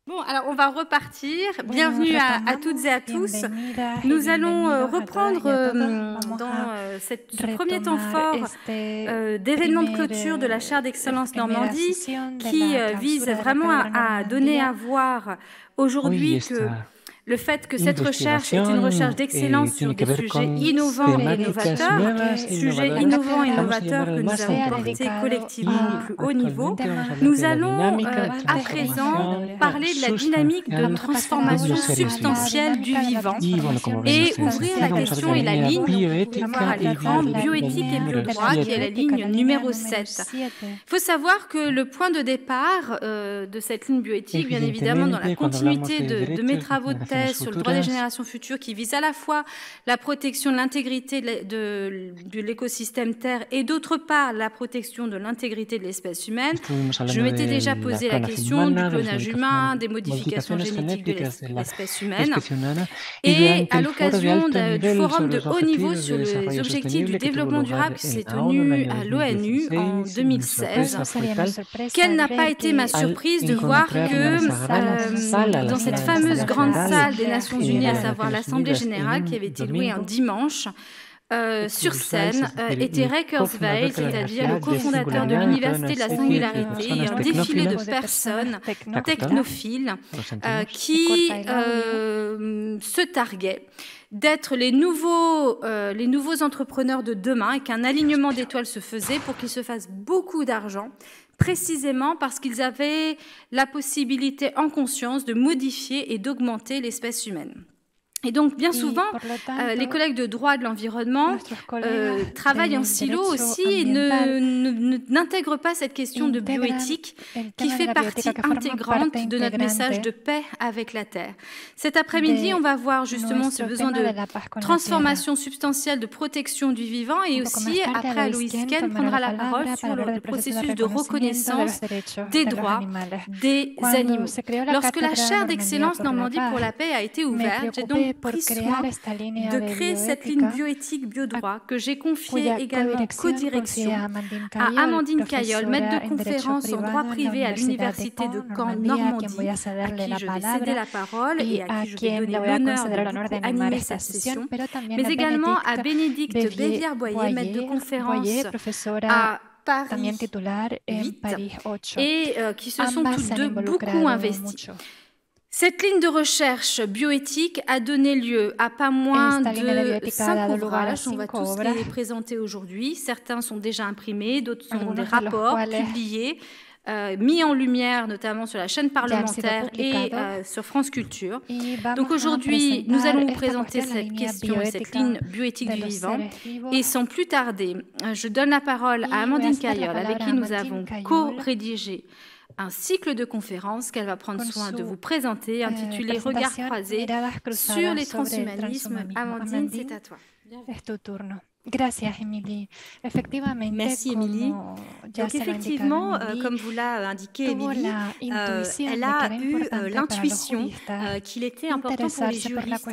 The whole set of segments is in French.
Bon, alors on va repartir. Bienvenue à toutes et à tous. Nous allons reprendre dans ce premier temps fort d'événements de clôture de la chaire d'excellence Normandie qui vise vraiment à donner à voir aujourd'hui que le fait que cette recherche est une recherche d'excellence sur des sujets innovants et novateurs, sujets innovants et novateurs que nous avons portés collectivement au plus haut niveau, nous allons à présent parler de la dynamique de transformation substantielle du vivant et ouvrir la question et la ligne, vous pouvez voir à l'écran, bioéthique et biodroit, qui est la ligne numéro 7. Il faut savoir que le point de départ de cette ligne bioéthique, bien évidemment dans la continuité de mes travaux de thèse sur le droit des générations futures, qui vise à la fois la protection de l'intégrité de l'écosystème Terre et d'autre part la protection de l'intégrité de l'espèce humaine. Je m'étais déjà posé la question du clonage humain, des modifications génétiques de l'espèce humaine. Et à l'occasion du forum de haut niveau sur les objectifs du développement durable qui s'est tenu à l'ONU en 2016, quelle n'a pas été ma surprise de voir que dans cette fameuse grande salle des Nations Unies, à savoir l'Assemblée Générale, qui avait été louée un dimanche, sur scène était Ray Kurzweil, c'est-à-dire le cofondateur de l'Université de la Singularité, et un défilé de personnes technophiles qui se targuaient d'être les nouveaux entrepreneurs de demain et qu'un alignement d'étoiles se faisait pour qu'ils se fassent beaucoup d'argent, précisément parce qu'ils avaient la possibilité en conscience de modifier et d'augmenter l'espèce humaine. Et donc, bien souvent, les collègues de droit de l'environnement travaillent en silo aussi et n'intègrent pas cette question de bioéthique qui fait partie intégrante de notre message de paix avec la Terre. Cet après-midi, on va voir justement ce besoin de transformation substantielle, de protection du vivant et aussi, après, Aloïs Ken prendra la parole sur le processus de reconnaissance des droits des animaux. Lorsque la chaire d'excellence Normandie pour la paix a été ouverte, j'ai donc pris soin de créer cette ligne bioéthique biodroit que j'ai confiée également co-direction à Amandine Cayol, maître de conférence en droit privé à l'Université de Caen, Normandie, à qui je vais céder la parole et à qui je vais donner l'honneur d'animer cette session, mais également à Bénédicte Bévière-Boyer, maître de conférence à Paris 8 et qui se sont toutes deux beaucoup investies. Cette ligne de recherche bioéthique a donné lieu à pas moins de 5 ouvrages. On va tous les présenter aujourd'hui. Certains sont déjà imprimés, d'autres sont des rapports publiés, mis en lumière notamment sur la chaîne parlementaire et sur France Culture. Donc aujourd'hui, nous allons vous présenter cette question et cette ligne bioéthique du vivant. Et sans plus tarder, je donne la parole à Amandine Cayol, avec qui nous avons co-rédigé un cycle de conférences qu'elle va prendre soin de vous présenter, intitulé « Regards croisés sur les transhumanismes ». Amandine, c'est à toi. Merci, Émilie. Donc, effectivement, comme vous l'a indiqué Émilie, elle a eu l'intuition qu'il était important pour les juristes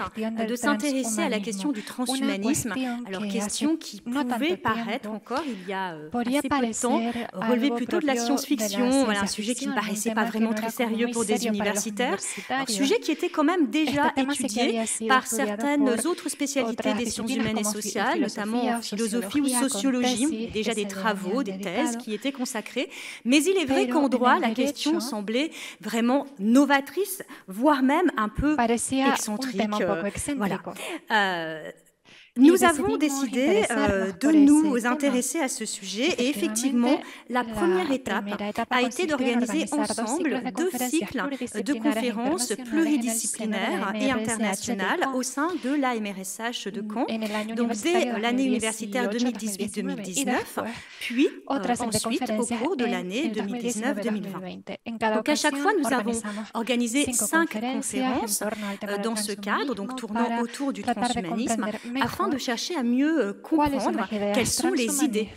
de s'intéresser à la question du transhumanisme. Alors, question qui pouvait paraître encore, il y a assez peu de temps, relever plutôt de la science-fiction, voilà, un sujet qui ne paraissait pas vraiment très sérieux pour des universitaires, un sujet qui était quand même déjà étudié par certaines autres spécialités des sciences humaines et sociales, notamment en philosophie ou sociologie, déjà des travaux, des thèses qui étaient consacrées. Mais il est vrai qu'en droit, la question semblait vraiment novatrice, voire même un peu excentrique. Voilà. Nous avons décidé de nous intéresser à ce sujet et effectivement, la première étape a été d'organiser ensemble 2 cycles de conférences pluridisciplinaires et internationales au sein de l'AMRSH de Caen, donc dès l'année universitaire 2018-2019, puis ensuite au cours de l'année 2019-2020. Donc à chaque fois, nous avons organisé 5 conférences dans ce cadre, donc tournant autour du transhumanisme, afin afin de chercher à mieux comprendre quelles sont les idées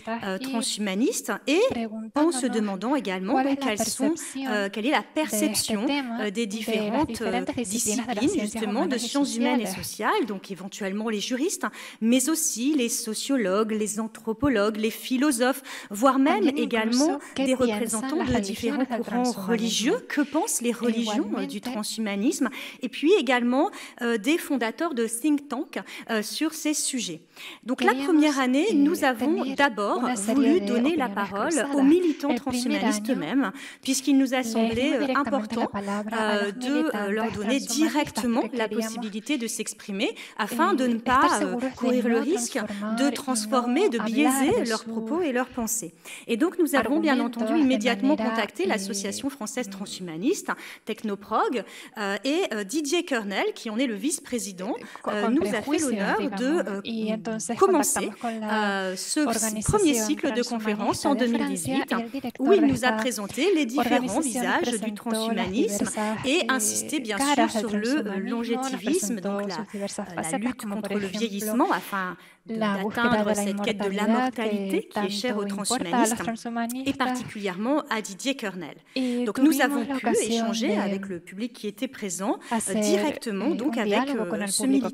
transhumanistes et en se demandant également quelle est la perception des différentes disciplines justement de sciences humaines et sociales, donc éventuellement les juristes, mais aussi les sociologues, les anthropologues, les philosophes, voire même également des représentants de différents courants religieux. Que pensent les religions du transhumanisme? Et puis également des fondateurs de think tanks sur ces sujets. Donc la première année, nous avons d'abord voulu donner la parole aux militants transhumanistes eux-mêmes, puisqu'il nous a semblé important de leur donner directement la possibilité de s'exprimer afin de ne pas courir le risque de transformer, de biaiser leurs propos et leurs pensées. Et donc nous avons bien entendu immédiatement contacté l'association française transhumaniste, Technoprog, et Didier Kernel, qui en est le vice-président, nous a fait l'honneur de commencer ce premier cycle de conférences en 2018, où il nous a présenté les différents visages du transhumanisme et insisté bien sûr sur le longétivisme, donc la lutte contre le vieillissement afin d'atteindre cette quête de l'immortalité qui est chère aux transhumanistes et particulièrement à Didier Kernel. Donc nous avons pu échanger avec le public qui était présent directement donc avec ce militant.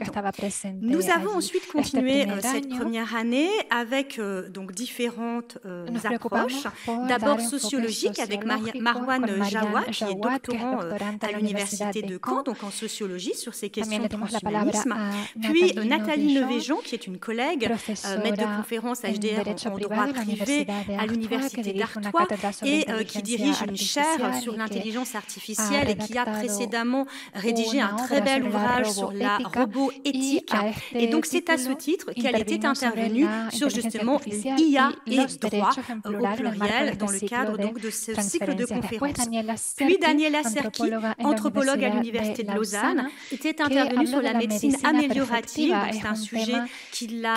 Nous avons ensuite continué cette première année avec donc différentes approches. D'abord sociologique avec Marwan Jawa qui est doctorant à l'université de Caen, donc en sociologie sur ces questions de transhumanisme. Puis Nathalie Nevéjean qui est une collègue, maître de conférence HDR en droit privé à l'université d'Artois et qui dirige une chaire sur l'intelligence artificielle et qui a précédemment rédigé un très bel ouvrage sur la roboéthique. Et donc c'est à ce titre qu'elle était intervenue sur justement l'IA et droit au pluriel dans le cadre donc de ce cycle de conférences. Puis Daniela Serki, anthropologue à l'université de Lausanne, était intervenue sur la médecine améliorative. C'est un sujet qui a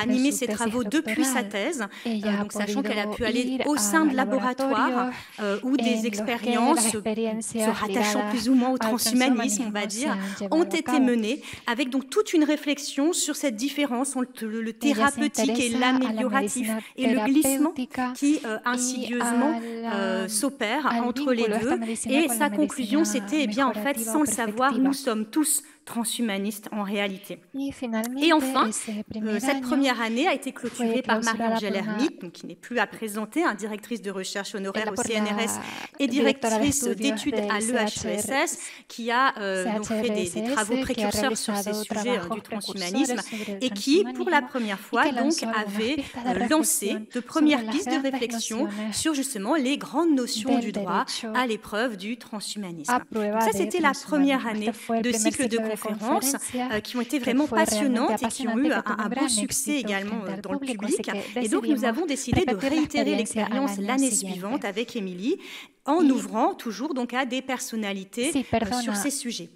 animé ses travaux depuis sa thèse, donc sachant qu'elle a pu aller au sein de laboratoires où des expériences se rattachant plus ou moins au transhumanisme, on va dire, ont été menées, avec donc toute une réflexion sur cette différence entre le thérapeutique et l'amélioratif, et le glissement qui insidieusement s'opère entre les deux. Et sa conclusion, c'était, eh bien, en fait, sans le savoir, nous sommes tous transhumanistes en réalité. Et enfin, cette première année a été clôturée par Marie-Angèle Hermite, qui n'est plus à présenter, directrice de recherche honoraire au CNRS et directrice d'études à l'EHESS, qui a donc fait des travaux précurseurs sur ces sujets du transhumanisme et qui, pour la première fois, donc, avait lancé de premières pistes de réflexion sur justement les grandes notions du droit à l'épreuve du transhumanisme. Donc ça, c'était la première année de cycle de conférences qui ont été vraiment passionnantes et qui ont eu un beau succès également dans le public. Et donc, nous avons décidé de réitérer l'expérience l'année suivante avec Émilie, en ouvrant toujours donc à des personnalités sur ces sujets.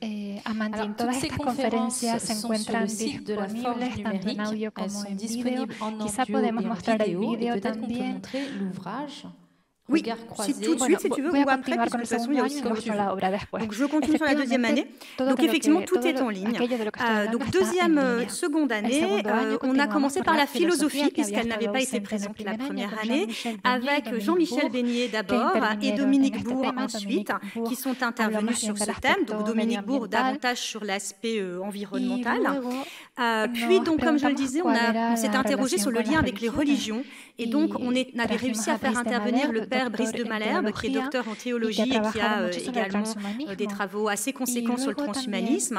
Alors, toutes ces conférences sont sur le site de la Forge numérique. Elles sont disponibles en audio et en vidéo. Et peut-être qu'on peut montrer l'ouvrage. Oui, si tout de suite, si tu veux, ou après, parce que de toute façon, il y a aussi comme tu veux. Donc, je continue sur la deuxième année. Donc, effectivement, tout est en ligne. Donc, seconde année, on a commencé par la philosophie, puisqu'elle n'avait pas été présente la première année, avec Jean-Michel Beignet d'abord et Dominique Bourg ensuite, qui sont intervenus sur ce thème. Donc, Dominique Bourg davantage sur l'aspect environnemental. Puis, donc, comme je le disais, on s'est interrogé sur le lien avec les religions. Et donc, on avait réussi à faire intervenir le père Brice de Malherbe, qui est docteur en théologie et qui a également des travaux assez conséquents sur le transhumanisme.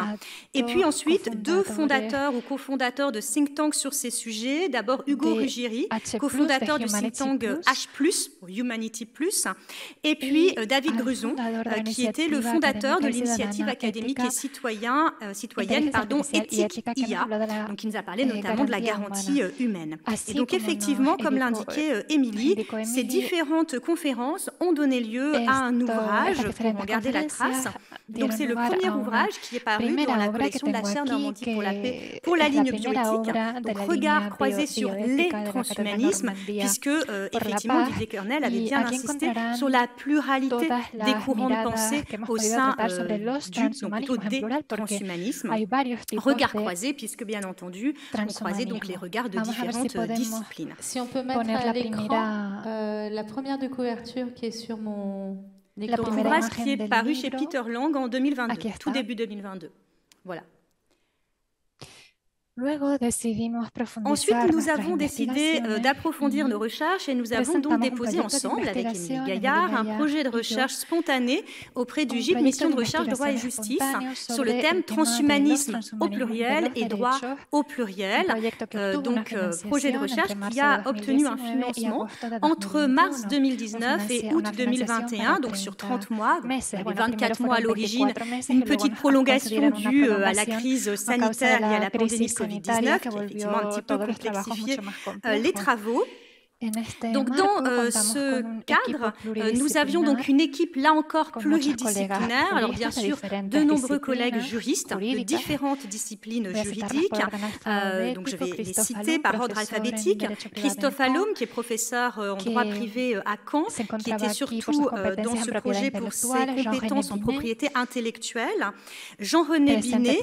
Et puis ensuite, deux fondateurs ou cofondateurs de think tanks sur ces sujets. D'abord, Hugo Ruggieri, cofondateur du think tank H+, Humanity+, et puis David Gruson, qui était le fondateur de l'initiative académique et citoyenne Éthique IA, donc qui nous a parlé notamment de la garantie humaine. Et donc effectivement, comme l'indiquait Émilie, ces différentes conférences ont donné lieu à un ouvrage pour en garder la trace. Donc c'est le premier ouvrage qui est paru dans la collection de la chaire Normandie pour la paix pour la ligne bioéthique. Donc regard croisé sur les transhumanismes, puisque effectivement Didier Kernel avait bien insisté sur la pluralité des courants de pensée au sein des transhumanismes. Regard croisé, puisque puisque bien entendu, on croisait donc les regards de différentes disciplines. Si on peut mettre à l'écran la première de couverture qui est sur mon écran. L'ouvrage qui est paru chez Peter Lang en 2022, tout début 2022. Voilà. Ensuite, nous avons décidé d'approfondir nos recherches et nous avons donc déposé ensemble avec Émilie Gaillard un projet de recherche spontané auprès du GIP Mission de recherche droit et justice sur le thème transhumanisme au pluriel et droit au pluriel. Donc, projet de recherche qui a obtenu un financement entre mars 2019 et août 2021, donc sur 30 mois, 24 mois à l'origine, une petite prolongation due à la crise sanitaire liée à la pandémie de Covid-19, qui a effectivement un petit peu complexifié les travaux. Donc, dans ce cadre, nous avions donc une équipe, là encore, pluridisciplinaire. Alors, bien sûr, de nombreux collègues juristes de différentes disciplines juridiques. Donc, je vais les citer par ordre alphabétique. Christophe Allôme, qui est professeur en droit privé à Caen, qui était surtout dans ce projet pour ses compétences en propriété intellectuelle. Jean-René Binet,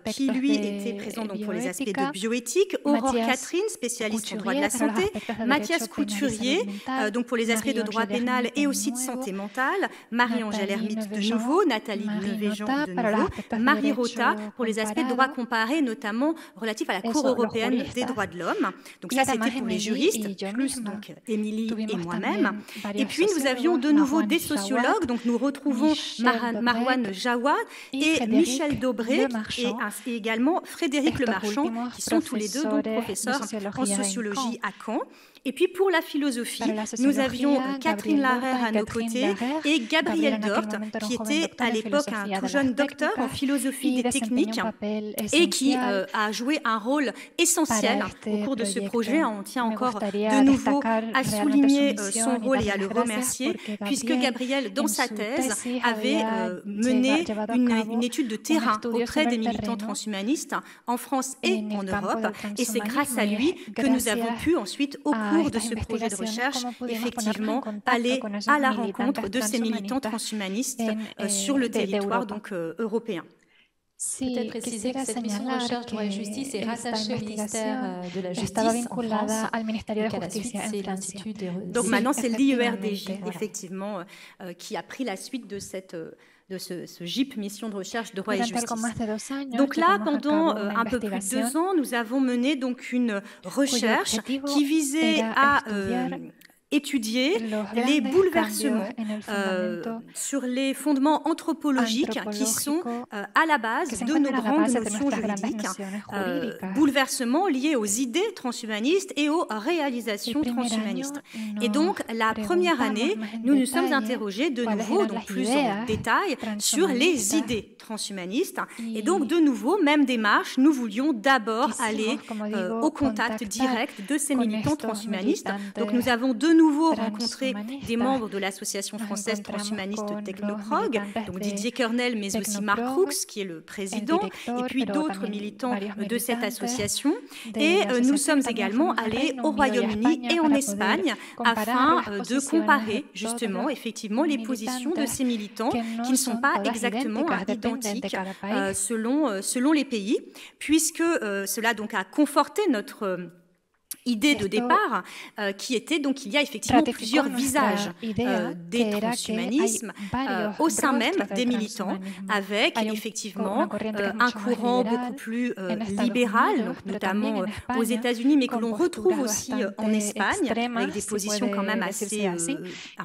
qui, lui, était présent donc, pour les aspects de bioéthique. Aurore Catherine, spécialiste en droit de la santé. Mathias Couturier, donc pour les aspects de droit pénal et aussi de santé mentale, Marie-Angèle Hermite de nouveau, Nathalie Levéjean de nouveau, Marie Rota pour les aspects de droit comparé, notamment relatifs à la Cour européenne des droits de l'homme. Donc ça, c'était pour les juristes, plus donc Émilie et moi-même. Et puis, nous avions de nouveau des sociologues, donc nous retrouvons Marwan Jawad et Michel Dobré et également Frédéric Lemarchand, qui sont tous les deux donc professeurs en sociologie à Caen. Et puis pour la philosophie, nous avions Catherine Larère à nos côtés et Gabriel Dort, qui était à l'époque un tout jeune docteur en philosophie des techniques et qui a joué un rôle essentiel au cours de ce projet. On tient encore de nouveau à souligner son rôle et à le remercier, puisque Gabriel, dans sa thèse, avait mené une étude de terrain auprès des militants transhumanistes en France et en Europe. Et c'est grâce à lui que nous avons pu ensuite, au cours de ce projet de recherche, effectivement, aller à la rencontre de ces militants transhumanistes sur le territoire donc, européen. Peut-être préciser que cette mission de recherche droit et justice est rattachée au ministère de la Justice en France. Donc, à la suite, c'est l'Institut des... Donc maintenant, c'est l'IERDJ, effectivement, qui a pris la suite de cette... de ce GIP, Mission de recherche de droit et justice. Donc là, pendant un peu plus de 2 ans, nous avons mené donc une recherche qui visait à étudier les bouleversements sur les fondements anthropologiques qui sont à la base de nos grandes notions juridiques, bouleversements liés aux idées transhumanistes et aux réalisations transhumanistes. Et donc, la première année, nous nous sommes interrogés de nouveau, donc plus en détail, sur les idées transhumanistes. Et donc, de nouveau, même démarche, nous voulions d'abord aller au contact direct de ces militants transhumanistes. Donc, nous avons de nouveau rencontré des membres de l'association française transhumaniste Technoprog, donc Didier Kernel, mais aussi Marc Crooks, qui est le président, et puis d'autres militants de cette association. Et nous sommes également allés au Royaume-Uni et en Espagne afin de comparer justement, effectivement, les positions de ces militants qui ne sont pas exactement identiques selon les pays, puisque cela donc a conforté notre idée de départ, qui était donc qu'il y a effectivement plusieurs visages des transhumanismes au sein même des militants, avec effectivement un courant beaucoup plus libéral, donc notamment aux États-Unis, mais que l'on retrouve aussi en Espagne, avec des positions quand même assez un peu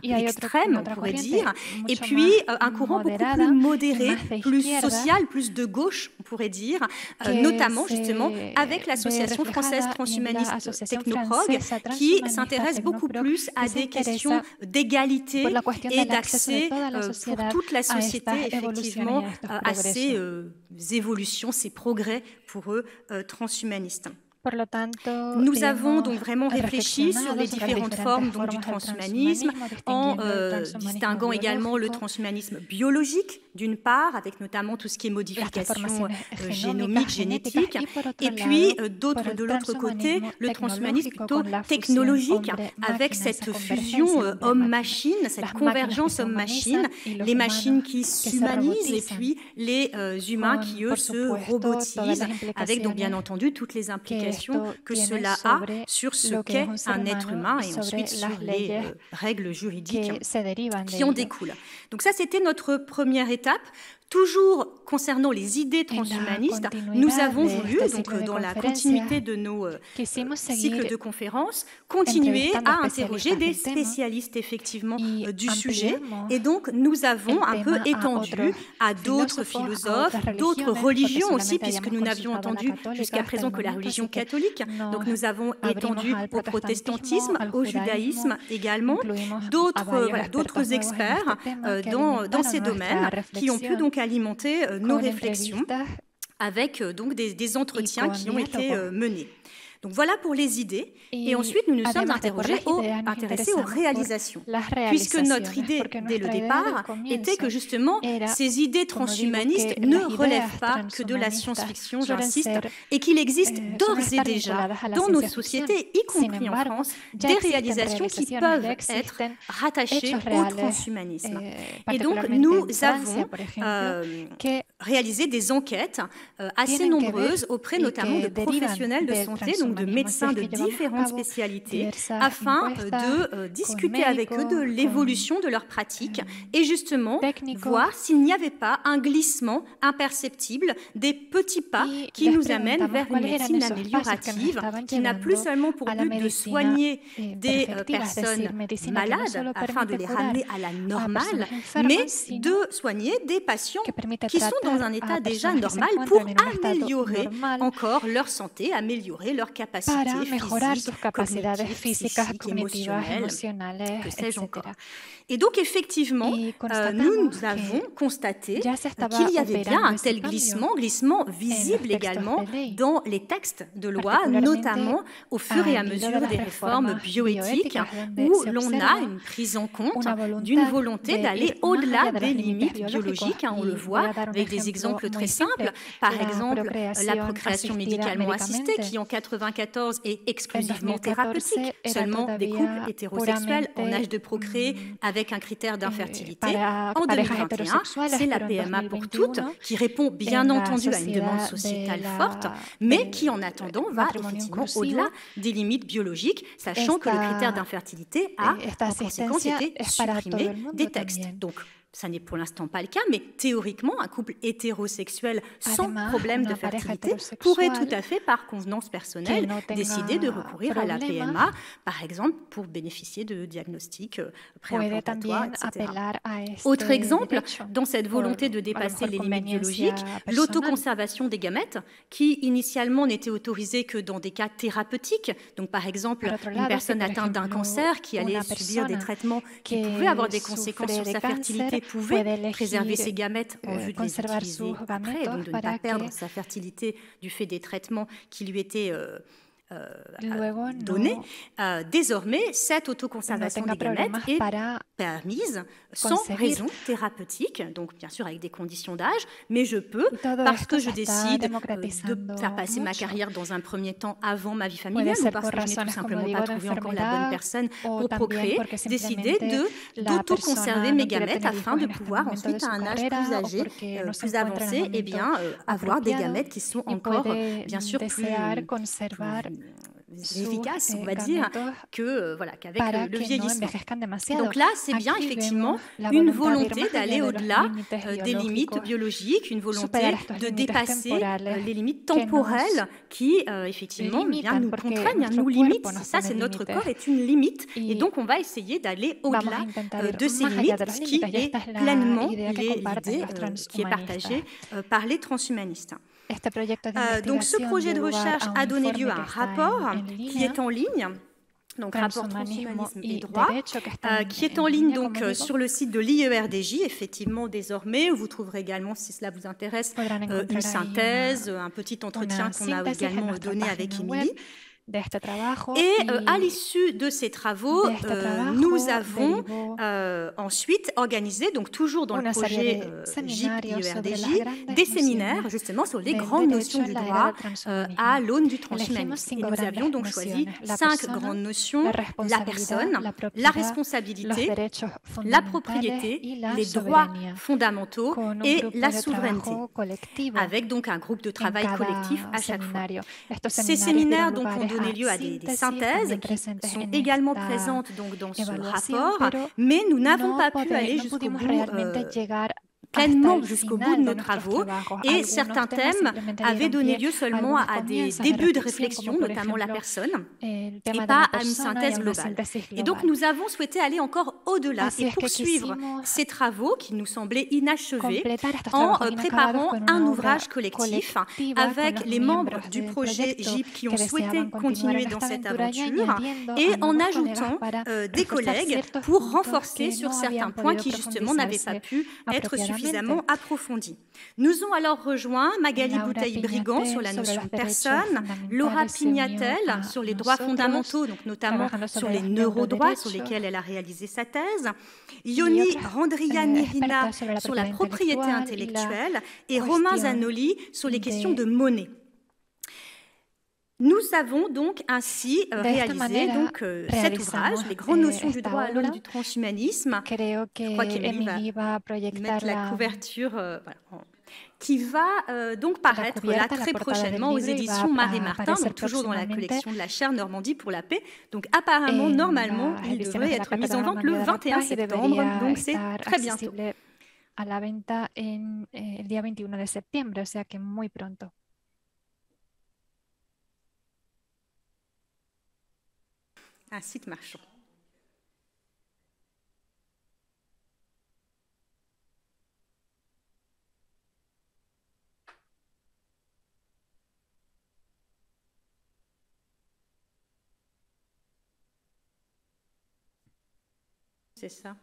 extrêmes, on pourrait dire, et puis un courant beaucoup plus modéré, plus social, plus de gauche, on pourrait dire, notamment justement avec l'association française transhumaniste Technoprog, qui s'intéresse beaucoup plus à des questions d'égalité et d'accès pour toute la société, effectivement, à ces évolutions, ces progrès pour eux transhumanistes. Nous avons donc vraiment réfléchi sur les différentes formes donc, du transhumanisme en distinguant également le transhumanisme biologique d'une part, avec notamment tout ce qui est modification génomique, génétique, et puis de l'autre côté, le transhumanisme plutôt technologique, avec cette fusion homme-machine, cette convergence homme-machine, les machines qui s'humanisent et puis les humains qui, eux, se robotisent, avec donc bien entendu toutes les implications que cela a sur ce qu'est un être humain et ensuite sur les règles juridiques qui en découlent. Donc ça, c'était notre première étape. Toujours concernant les idées transhumanistes, nous avons voulu, donc dans la continuité de nos cycles de conférences, continuer à interroger des spécialistes effectivement du sujet. Et donc, nous avons un peu étendu à d'autres philosophes, d'autres religions aussi, puisque nous n'avions entendu jusqu'à présent que la religion catholique. Donc, nous avons étendu au protestantisme, au judaïsme également, d'autres experts dans ces domaines qui ont pu donc alimenter nos réflexions avec donc des entretiens qui ont été menés. Donc voilà pour les idées. Et ensuite, nous nous sommes intéressés aux réalisations. Puisque notre idée, dès le départ, était que justement, ces idées transhumanistes ne relèvent pas que de la science-fiction, j'insiste, et qu'il existe d'ores et déjà, dans nos sociétés, y compris en France, des réalisations qui peuvent être rattachées au transhumanisme. Et donc, nous avons réalisé des enquêtes assez nombreuses auprès notamment de professionnels de santé, donc de médecins de différentes spécialités, afin de discuter avec eux de l'évolution de leurs pratiques et justement voir s'il n'y avait pas un glissement imperceptible, des petits pas qui nous amènent vers une médecine améliorative qui n'a plus seulement pour but de soigner des personnes malades afin de les ramener à la normale, mais de soigner des patients qui sont dans un état déjà normal pour améliorer encore leur santé, améliorer leur capacité physique, émotionnelle, que sais-je encore. Et donc, effectivement, nous avons constaté qu'il y avait bien un tel glissement visible également dans les textes de loi, notamment au fur et à mesure des réformes bioéthiques, où l'on a une prise en compte d'une volonté d'aller au-delà des limites biologiques. On le voit avec des exemples très simples. Par exemple, la procréation médicalement assistée, qui en 1994 est exclusivement thérapeutique. Seulement des couples hétérosexuels en âge de procréer avec un critère d'infertilité. En 2021, c'est la PMA pour toutes, qui répond bien entendu à une demande sociétale forte, mais qui en attendant va effectivement au-delà des limites biologiques, sachant que le critère d'infertilité a en conséquence été supprimé des textes. Donc, ça n'est pour l'instant pas le cas, mais théoriquement, un couple hétérosexuel sans problème de fertilité pourrait tout à fait, par convenance personnelle, décider de recourir à la PMA, par exemple, pour bénéficier de diagnostics préimplantatoires, etc. Autre exemple, dans cette volonté de dépasser les limites biologiques, l'autoconservation des gamètes, qui initialement n'était autorisée que dans des cas thérapeutiques. Donc, par exemple, une personne atteinte d'un cancer qui allait subir des traitements qui pouvaient avoir des conséquences sur sa fertilité pouvait préserver ses gamètes en vue de les utiliser après, donc de ne pas perdre sa fertilité du fait des traitements qui lui étaient donnés. Désormais, cette autoconservation des gamètes est permise sans raison thérapeutique, donc bien sûr avec des conditions d'âge, mais je peux, parce que je décide de faire passer ma carrière dans un premier temps avant ma vie familiale, ou parce que je n'ai tout simplement pas trouvé encore la bonne personne pour procréer, décider d'autoconserver mes gamètes afin de pouvoir ensuite, à un âge plus âgé, plus avancé, eh bien, avoir des gamètes qui sont encore, bien sûr, plus efficace, on va dire, qu'avec le vieillissement. Donc là, c'est bien effectivement une volonté d'aller au-delà des limites biologiques, une volonté de dépasser les limites temporelles qui, effectivement, bien, nous contraignent, nous limitent. Ça, c'est notre corps est une limite. Et donc, on va essayer d'aller au-delà de ces limites, ce qui est pleinement l'idée qui est partagée par les transhumanistes. Donc ce projet de recherche a donné lieu à un rapport qui est en ligne, donc rapport transhumanisme et droit, qui est en ligne donc sur le site de l'IERDJ, effectivement désormais, où vous trouverez également, si cela vous intéresse, une synthèse, un petit entretien qu'on a également donné avec Émilie. Et à l'issue de ces travaux, nous avons ensuite organisé, donc toujours dans le projet JIP-IERDJ, des séminaires justement sur les grandes notions du droit à l'aune du transhumanisme. Et nous avions donc choisi 5 grandes notions: la personne, la responsabilité, la propriété, les droits fondamentaux et la souveraineté, avec donc un groupe de travail collectif à chaque fois. Ces séminaires donc ont donné lieu à des synthèses qui sont également présentes donc dans ce rapport, mais nous n'avons pas pu aller jusqu'au bout pleinement jusqu'au bout de nos travaux, et certains thèmes avaient donné lieu seulement à des débuts de réflexion, notamment la personne, et pas à une synthèse globale. Et donc nous avons souhaité aller encore au-delà et poursuivre ces travaux qui nous semblaient inachevés en préparant un ouvrage collectif avec les membres du projet JIP qui ont souhaité continuer dans cette aventure et en ajoutant des collègues pour renforcer sur certains points qui justement n'avaient pas pu être suffisamment approfondis. Nous ont alors rejoint Magali Bouteille-Brigand sur la notion de personne, Laura Pignatel sur les droits fondamentaux, donc notamment sur les neurodroits sur lesquels elle a réalisé sa thèse, Yoni Randrianirina sur la propriété intellectuelle et Romain Zanoli sur les questions de monnaie. Nous avons donc ainsi réalisé cet ouvrage, Les grandes notions du droit à l'aune du transhumanisme. Je crois qu'Émilie va mettre la couverture, qui va donc paraître là très prochainement aux éditions Marie-Martin, donc toujours dans la collection de la chaire Normandie pour la paix. Donc apparemment, normalement, il devrait être mis en vente le 21 septembre, donc c'est très bientôt. A la venta el día 21 de septiembre, o sea que muy pronto. Un site marchand. C'est ça.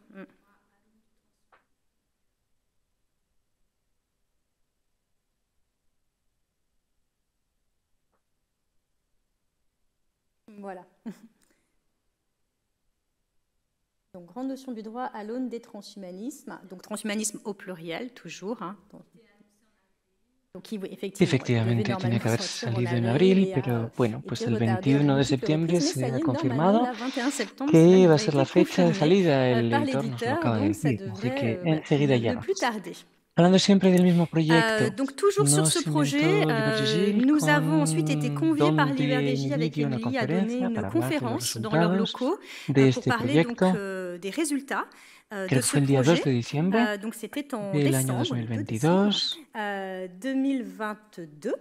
Voilà. Donc, grande notion du droit à l'aune des transhumanismes. Donc, transhumanisme au pluriel, toujours. Efectivamente, tenía que haber salido en abril, pero bueno, pues el 21 de septiembre se ha confirmado que iba a ser la fecha de salida, el editor nos lo acaba de decir, así que enseguida llega. Hablando siempre del mismo proyecto, donc toujours sur ce projet, nous avons ensuite été conviés par l'IERDJ avec Émilie à donner une conférence dans leurs locaux pour parler donc, des résultats de ce projet. Donc c'était en décembre 2022.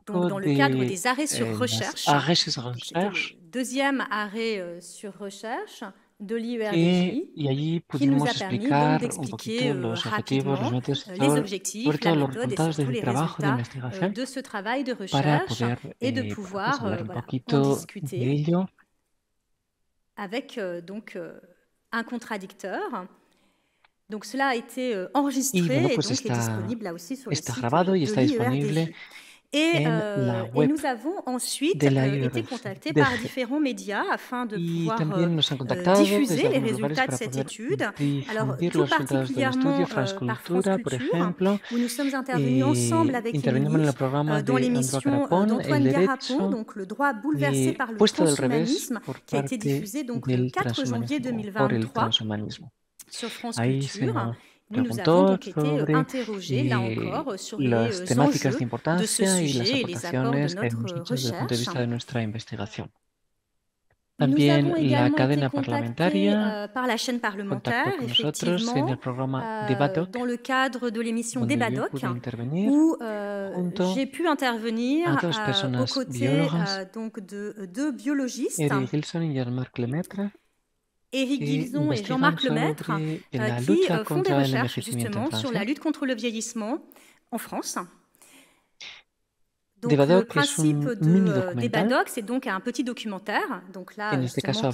Donc dans le cadre des arrêts sur recherche, le deuxième arrêt sur recherche de l'IERDJ, qui nous a permis donc d'expliquer rapidement les objectifs, la méthode et surtout les résultats de ce travail de recherche et de pouvoir en discuter avec donc un contradicteur. Donc cela a été enregistré et donc est disponible là aussi sur le site de l'IERDJ. Et nous avons ensuite été contactés par différents médias afin de pouvoir diffuser les résultats de cette étude. Alors, tout particulièrement par France Culture, où nous sommes intervenus ensemble avec Émilie dans l'émission d'Antoine Garapon, donc Le droit bouleversé par le transhumanisme, qui a été diffusée donc le 4 janvier 2023 sur France Culture. Nous avons donc été interrogés, là encore, sur les enjeux de ce sujet et les apports de notre recherche. Nous avons également été contactés par la chaîne parlementaire, effectivement, dans le cadre de l'émission Débadoc, où j'ai pu intervenir aux côtés donc de 2 biologistes, Éric Guilzon et Jean-Marc Lemaître, qui font des recherches justement sur la lutte contre le vieillissement en France. le principe des BADOC, c'est donc un petit documentaire. Donc là, justement,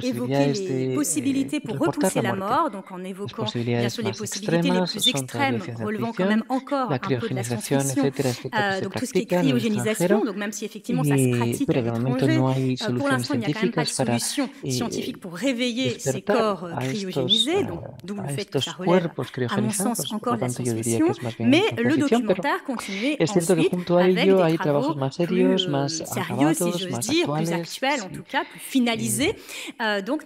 qui évoquait les possibilités pour repousser la mort, donc en évoquant bien sûr les possibilités les plus extrêmes, relevant quand même encore un peu de la science-fiction, donc tout ce qui est cryogénisation, donc même si effectivement ça se pratique à l'étranger, pour l'instant il n'y a quand même pas de solution scientifique pour réveiller ces corps cryogénisés, donc d'où le fait que ça relève, à mon sens, encore de la science-fiction, mais le documentaire continuait ensuite avec des travaux plus sérieux, si j'ose dire, plus actuels en tout cas, plus finalisés, donc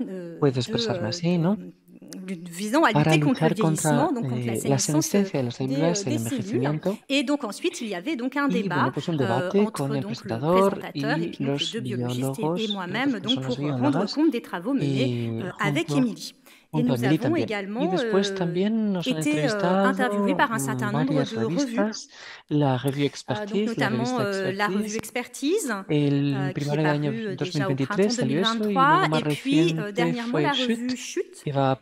visant à lutter contre le vieillissement, donc contre la sénescence des cellules. Et donc ensuite, il y avait donc un débat entre donc, le présentateur et puis donc, les deux biologistes et moi-même donc, pour rendre compte des travaux menés avec Émilie. Et nous avons également été interviewés par un certain nombre de revues, donc notamment la revue Expertise, qui est parue déjà au printemps 2023, et puis dernièrement la revue Chute, qui devrait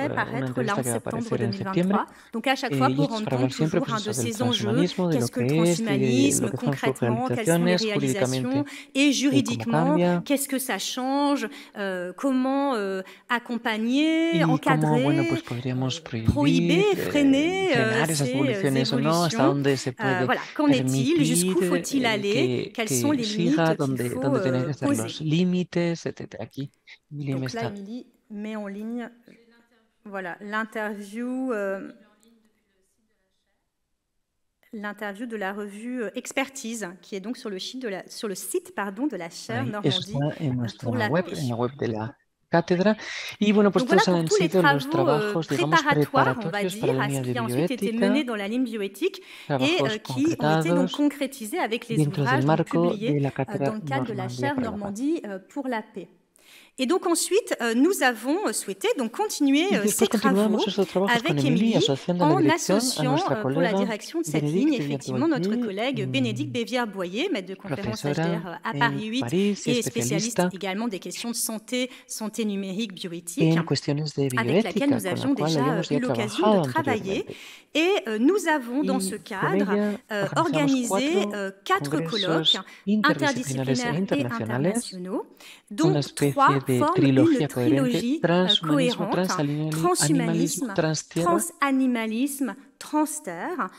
paraître là en septembre 2023. Donc à chaque fois pour rendre compte toujours de ces enjeux, qu'est-ce que le transhumanisme concrètement, quelles sont les réalisations, et juridiquement, qu'est-ce que ça change, comment accompagner, encadrer, prohiber, freiner ces évolutions. Voilà, qu'en est-il? Jusqu'où faut-il aller? Quelles sont les limites qu'il faut poser? Donc là, Émilie met en ligne voilà, l'interview de la revue Expertise, qui est donc sur le site de la chaire Normandie pour la paix. Cátedra. Y bueno, pues donc todos voilà han pour tous les sido los travaux trabajos, digamos, préparatoires, on va preparatorios para dire, la à ce línea qui de a ensuite été bioética, mené dans la ligne bioéthique et trabajos qui ont été donc concretados concrétisés avec les dentro del ouvrages donc, marco publiés de la dans cátedra le cadre de la Normandía chaire para la Paz. Normandie pour la paix. Et donc ensuite, nous avons souhaité donc continuer ces travaux avec Émilie en associant pour la direction de cette ligne effectivement notre collègue Bénédicte Bévière-Boyer, maître de conférence HDR à Paris 8 et spécialiste également des questions de santé numérique, bioéthique, avec laquelle nous avions déjà eu l'occasion de travailler. Et nous avons dans ce cadre organisé 4 colloques interdisciplinaires et internationaux, dont 3 forment une trilogie cohérente, transhumanisme, transanimalisme, transterre.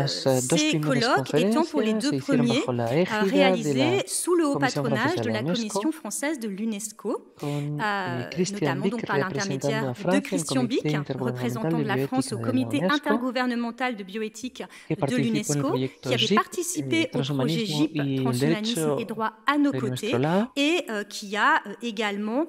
Ces colloques étant pour les 2 premiers réalisés sous le haut patronage de la Commission française de l'UNESCO, notamment donc par l'intermédiaire de Christian Bic, représentant de la France au comité intergouvernemental de bioéthique de l'UNESCO, qui avait participé au projet GIP, Transhumanisme et droit à nos côtés, et qui a également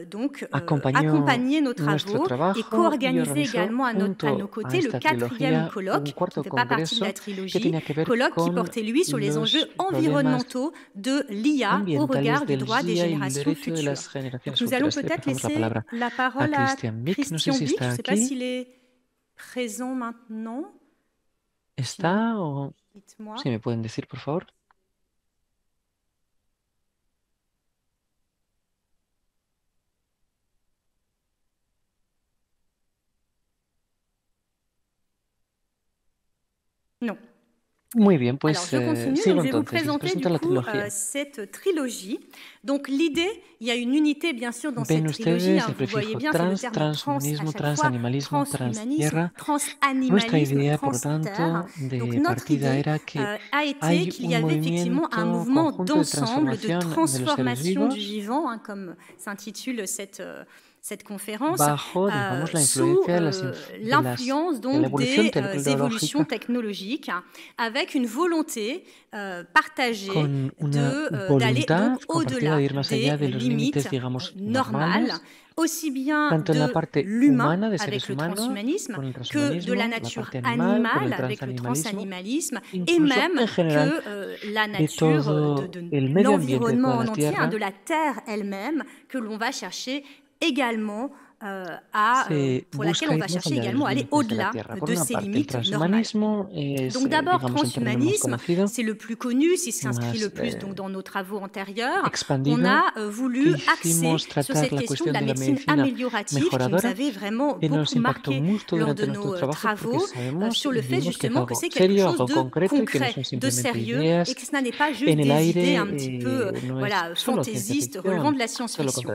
donc accompagné nos travaux et co-organisé également à nos côtés le 4e colloque, qui ne fait pas partie de la trilogie, colloque qui portait lui sur les enjeux environnementaux de l'IA au regard du droit des générations futures. Donc, nous allons peut-être laisser la parole à Christian Bic. Je ne sais pas s'il est présent maintenant. ¿Está o si me pueden decir, por favor? Non. Muy bien, pues alors, je continue. sigo Donc, je vais vous entonces. présenter du coup cette trilogie. Donc l'idée, il y a une unité bien sûr dans cette trilogie. Hein, vous voyez bien, c'est le terme transhumanismo, transanimalismo, transanimalisme, transterre. Donc notre idée a été qu'il y avait effectivement un mouvement d'ensemble, de transformation du vivant, hein, comme s'intitule cette conférence, sous l'influence donc des évolutions technologiques, avec une volonté partagée d'aller donc au-delà des limites normales, aussi bien de l'humain avec le transhumanisme que de la nature animale avec le transanimalisme et même que la nature de l'environnement en entier, de la Terre elle-même, que l'on va chercher également pour laquelle on va chercher également à aller au-delà de ces limites normales. Donc d'abord, transhumanisme, c'est le plus connu, c'est ce qui s'inscrit le plus donc, dans nos travaux antérieurs. On a voulu axer sur cette question de la médecine améliorative qui nous avait vraiment beaucoup marqué lors de nos travaux, sur le fait justement que c'est quelque chose de concret, de sérieux, et que ce n'est pas juste des idées un petit peu fantaisistes relevant de la science-fiction.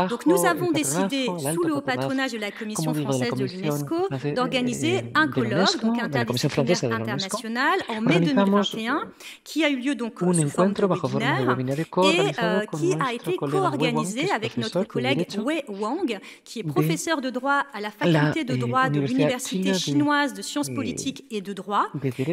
Donc nous avons décidé, sous le haut patronage de la Commission française de l'UNESCO, d'organiser un colloque, donc interdisciplinaire international, en mai 2021, qui a eu lieu donc sous forme de webinaire et qui a été co-organisé avec notre collègue Wei Wang, qui est professeur de droit à la faculté de droit de l'Université chinoise de sciences politiques et de droit,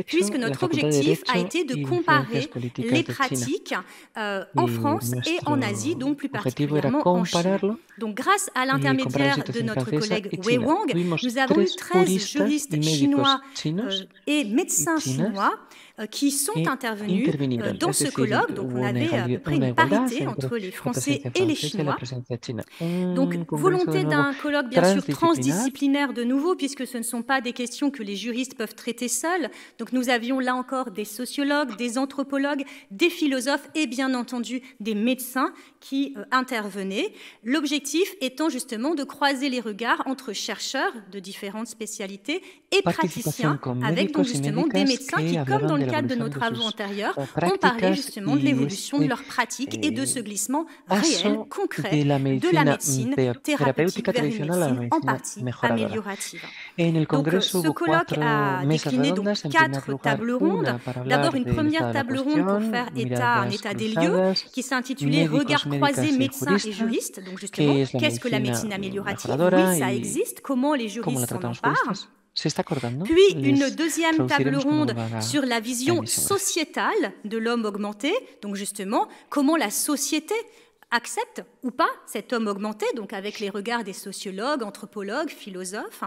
puisque notre objectif a été de comparer les pratiques en France et en Asie, donc plus particulièrement en Chine. Donc grâce à l'intermédiaire de notre collègue Wei Wang, nous avons eu 13 juristes chinois et médecins chinois qui sont intervenus dans ce colloque. Donc on avait à peu près une parité entre les Français et les Chinois. Donc volonté d'un colloque bien sûr transdisciplinaire de nouveau, puisque ce ne sont pas des questions que les juristes peuvent traiter seuls. Donc nous avions là encore des sociologues, des anthropologues, des philosophes et bien entendu des médecins qui intervenaient. L'objectif étant justement de croiser les regards entre chercheurs de différentes spécialités et praticiens, avec donc justement des médecins qui, comme dans le cadre de nos travaux antérieurs, ont parlé justement de l'évolution de leurs pratiques et de ce glissement réel, concret de la médecine thérapeutique vers une médecine en partie améliorative. Donc ce colloque a décliné donc 4 tables rondes. D'abord une première table ronde pour faire un état des lieux qui s'intitulait Regards croisés médecins et juristes. Donc justement, qu'est-ce que la médecine améliorative? Oui, ça existe. Comment les juristes s'en emparent? Puis une deuxième table ronde sur la vision sociétale de l'homme augmenté, donc justement comment la société accepte ou pas cet homme augmenté, donc avec les regards des sociologues, anthropologues, philosophes.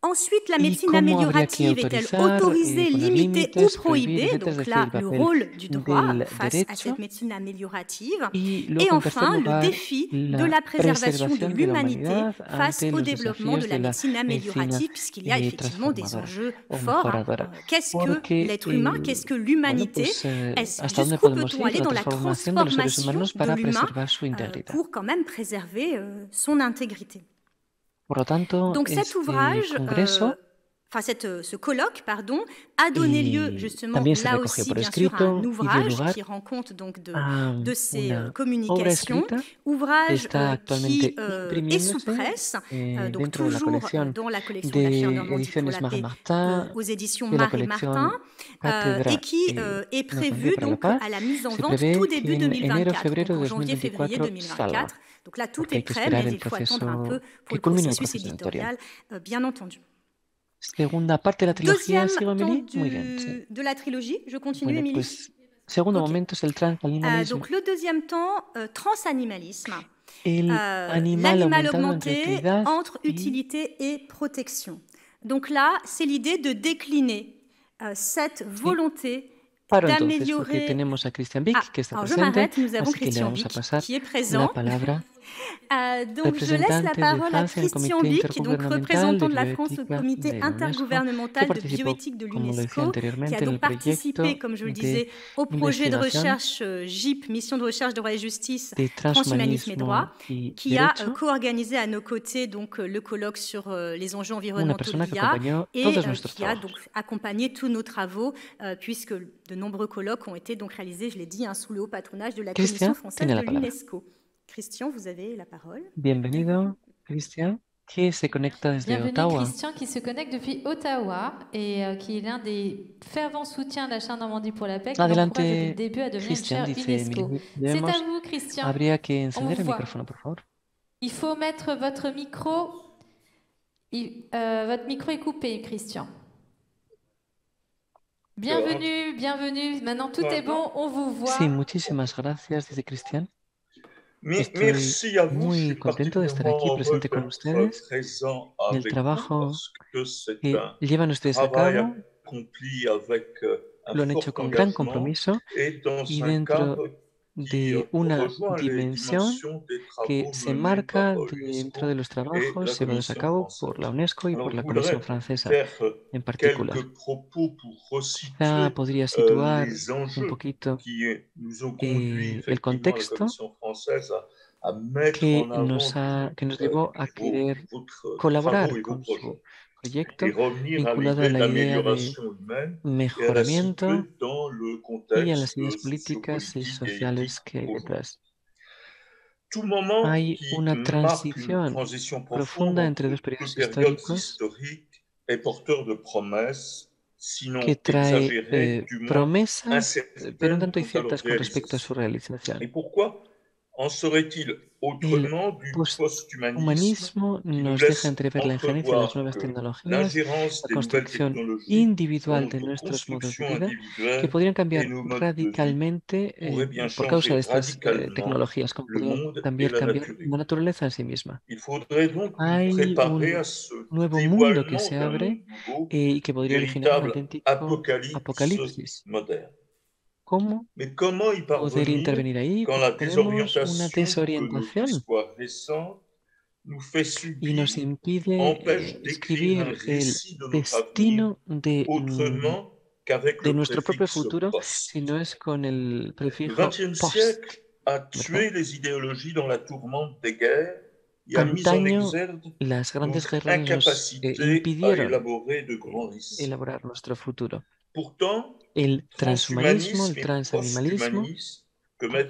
Ensuite, la médecine améliorative est-elle autorisée, limitée ou prohibée? Donc là, le rôle du droit face à cette médecine améliorative. Et enfin, le défi de la préservation de l'humanité face au développement de la médecine améliorative, puisqu'il y a effectivement des enjeux forts. Qu'est-ce que l'être humain? Qu'est-ce que l'humanité? Jusqu'où peut-on aller dans la transformation de l'humain pour quand même préserver son intégrité? Donc cet ouvrage, ce colloque, a donné lieu justement là aussi bien sûr à un ouvrage qui rend compte donc de ces communications, ouvrage qui est sous presse, donc toujours dans la collection de la Chaire Normandie pour la paix aux éditions Marais Martin, et qui est prévu donc à la mise en vente tout début 2024, donc en janvier-février 2024. Donc là, tout est prêt, mais il faut attendre un peu pour le processus éditorial, bien entendu. Deuxième temps de la trilogie, je continue, Émilie. Donc le deuxième temps, transanimalisme. L'animal augmenté entre utilité et protection. Donc là, c'est l'idée de décliner cette volonté d'améliorer. Alors je m'arrête, nous avons Christian Bick qui est présent. Donc je laisse la parole à Christian Bick, donc représentant de la France au comité intergouvernemental de bioéthique de l'UNESCO, qui a donc participé, comme je le disais, au projet de recherche JIP, Mission de recherche droit et justice, transhumanisme et droit, qui a co-organisé à nos côtés donc le colloque sur les enjeux environnementaux de l'IA et qui a donc accompagné tous nos travaux, puisque de nombreux colloques ont été donc réalisés, je l'ai dit, sous le haut patronage de la Commission française de l'UNESCO. Christian, vous avez la parole. Bienvenido, Christian, qui se connecta desde Ottawa. Bienvenue, Christian, qui se connecte depuis Ottawa et qui est l'un des fervents soutiens de la Chaire Normandie pour la paix, qui l'encourage depuis le début à devenir une chaire UNESCO. C'est à vous, Christian. On vous voit. Il faut mettre votre micro. Votre micro est coupé, Christian. Bienvenue, bienvenue. Maintenant, tout est bon, on vous voit. Sí, muchísimas gracias, dice Cristian. Merci a vous. Muy contento de estar aquí presente con ustedes. El trabajo que llevan ustedes a cabo lo han hecho con gran compromiso y dentro de una dimensión que se marca dentro de los trabajos llevados a cabo por la UNESCO y por la Comisión Francesa en particular. Quizá podría situar un poquito el contexto que nos llevó a querer colaborar con su proyecto vinculado a la idea de mejoramiento y a las ideas políticas y sociales que hay detrás. Hay una transición profunda entre dos periodos históricos que trae promesas, pero un tanto inciertas con respecto a su realización. El posthumanismo nos deja entrever la injerencia de las nuevas tecnologías, la construcción individual de nuestros modos de vida, que podrían cambiar radicalmente por causa de estas tecnologías, como podrían también cambiar la naturaleza en sí misma. Hay un nuevo mundo que se abre y que podría originar un auténtico apocalipsis. ¿Cómo poder intervenir ahí? Tenemos una desorientación y nos impide escribir el destino de nuestro propio futuro si no es con el prefijo post. Antaño, las grandes guerras nos impidieron elaborar nuestro futuro. El transhumanismo, el transanimalismo, puede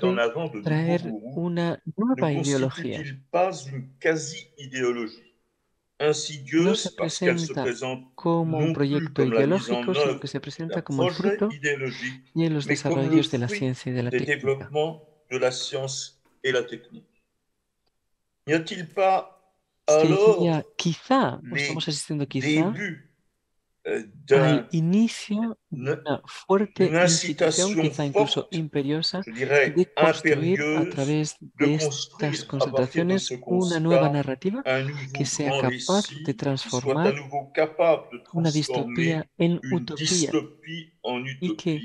traer una nueva ideología. No se presenta como un proyecto ideológico, sino que se presenta como el fruto de los desarrollos de la ciencia y de la técnica. Sería quizá, o estamos asistiendo quizá, al inicio de una fuerte incitación, quizá incluso imperiosa, de construir a través de estas concentraciones una nueva narrativa que sea capaz de transformar una distopía en utopía y que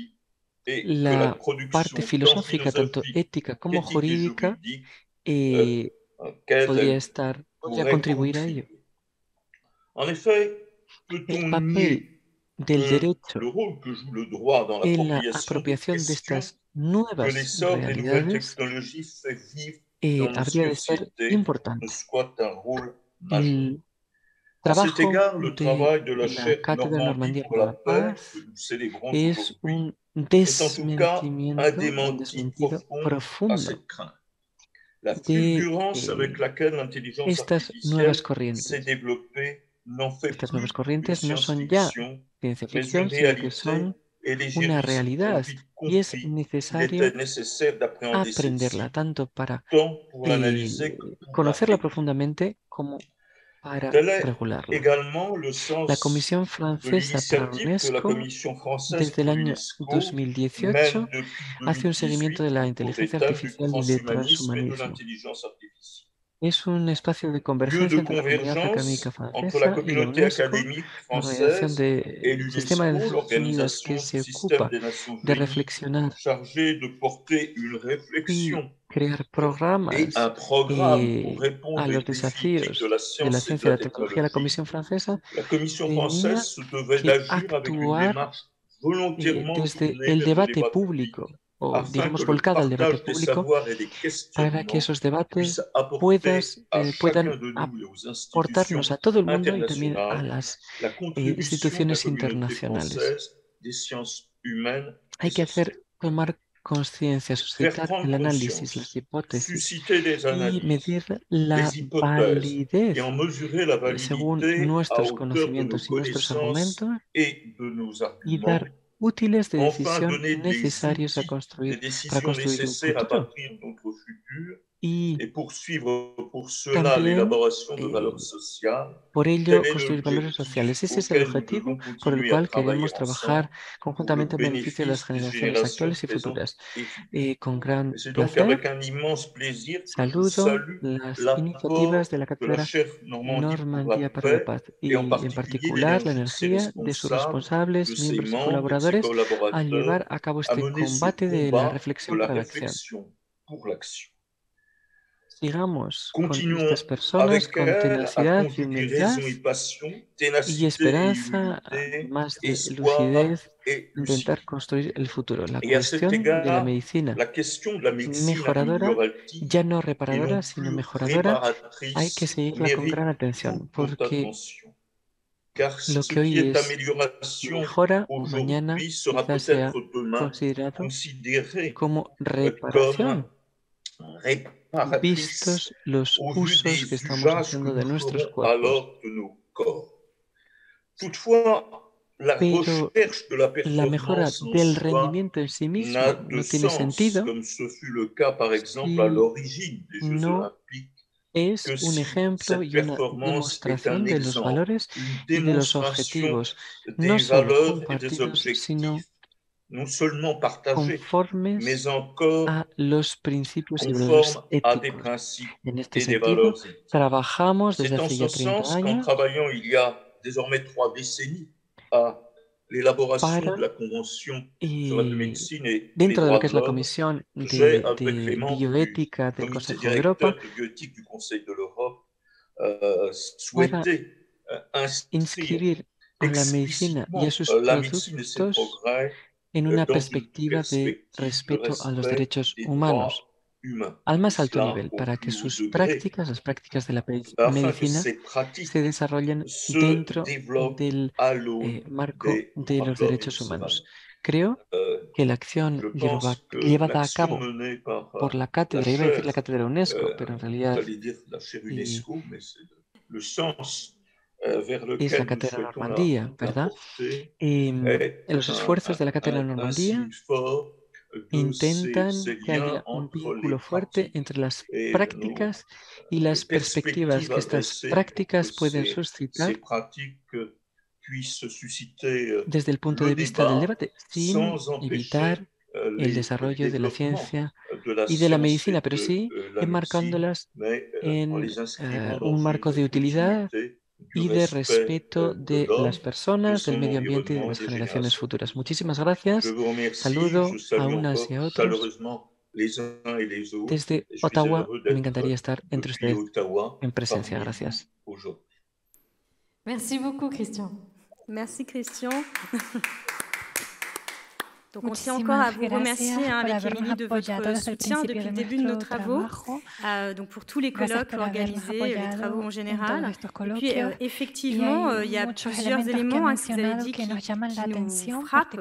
la parte filosófica, tanto ética como jurídica, podría contribuir a ello. El papel del derecho en la apropiación de estas nuevas realidades habría de ser importante. El trabajo de la Cátedra Normandía por la Paz es un desmentimiento, un desmentido profundo de estas nuevas corrientes. Estas nuevas corrientes no son ya ciencia ficción, sino que son una realidad y es necesario aprenderla tanto para conocerla profundamente como para regularla. La Comisión Francesa para la UNESCO, desde el año 2018, hace un seguimiento de la inteligencia artificial y del transhumanismo. Es un espacio de convergencia entre la comunidad académica francesa y la UNESCO, la Organización del Sistema de Naciones Unidas, que se ocupa de reflexionar y crear programas a los desafíos de la ciencia y la tecnología. La Comisión Francesa tenía que actuar desde el debate público, o digamos volcada al debate público, para que esos debates puedan aportarnos a todo el mundo y también a las instituciones internacionales. Hay que tomar conciencia, suscitar el análisis, las hipótesis y medir la validez según nuestros conocimientos y nuestros argumentos y dar útiles de decisión necesarios para construir un futuro y También, por ello, construir valores sociales. Ese es el objetivo por el cual queremos trabajar conjuntamente en beneficio de las generaciones actuales y futuras. Con gran placer, saludo las iniciativas de la Cátedra Normandía para la Paz y, en particular, la energía de sus responsables, miembros y colaboradores al llevar a cabo este combate de la reflexión para la acción. Sigamos con estas personas con tenacidad y humildad y esperanza, más de lucidez, intentar construir el futuro. La cuestión de la medicina mejoradora, ya no reparadora, sino mejoradora, hay que seguirla con gran atención, porque lo que hoy es mejora, mañana quizás sea considerado como reparación, vistos los usos que estamos haciendo de nuestros cuerpos. Pero la mejora del rendimiento en sí mismo no tiene sentido si no es un ejemplo y una demostración de los valores y de los objetivos, no solo compartidos, sino conformes a los principios y valores éticos. En este sentido, trabajamos desde hace ya 30 años para, dentro de lo que es la Comisión de Bioética del Consejo de Europa, para inscribir a la medicina y a sus productos en una perspectiva de respeto a los derechos humanos al más alto nivel, para que sus prácticas, las prácticas de la medicina, se desarrollen dentro del marco de los derechos humanos. Creo que la acción llevada a cabo por la cátedra, iba a decir la cátedra UNESCO, pero en realidad es la cátedra Normandía, ¿verdad? Los esfuerzos de la cátedra Normandía intentan que haya un vínculo fuerte entre las prácticas y las perspectivas que estas prácticas pueden suscitar desde el punto de vista del debate, sin evitar el desarrollo de la ciencia y de la medicina, pero sí enmarcándolas en un marco de utilidad y de respeto de las personas, del medio ambiente y de las generaciones futuras. Muchísimas gracias. Saludo a unas y a otros. Desde Ottawa, me encantaría estar entre ustedes en presencia. Gracias. Merci beaucoup, Christian. Merci, Christian. Donc, on tient encore à vous remercier avec Émilie de votre soutien depuis le début de nos travaux, donc pour tous les colloques organisés, les travaux en général. Et puis, effectivement, il y a plusieurs éléments que vous avez dit qui nous frappent,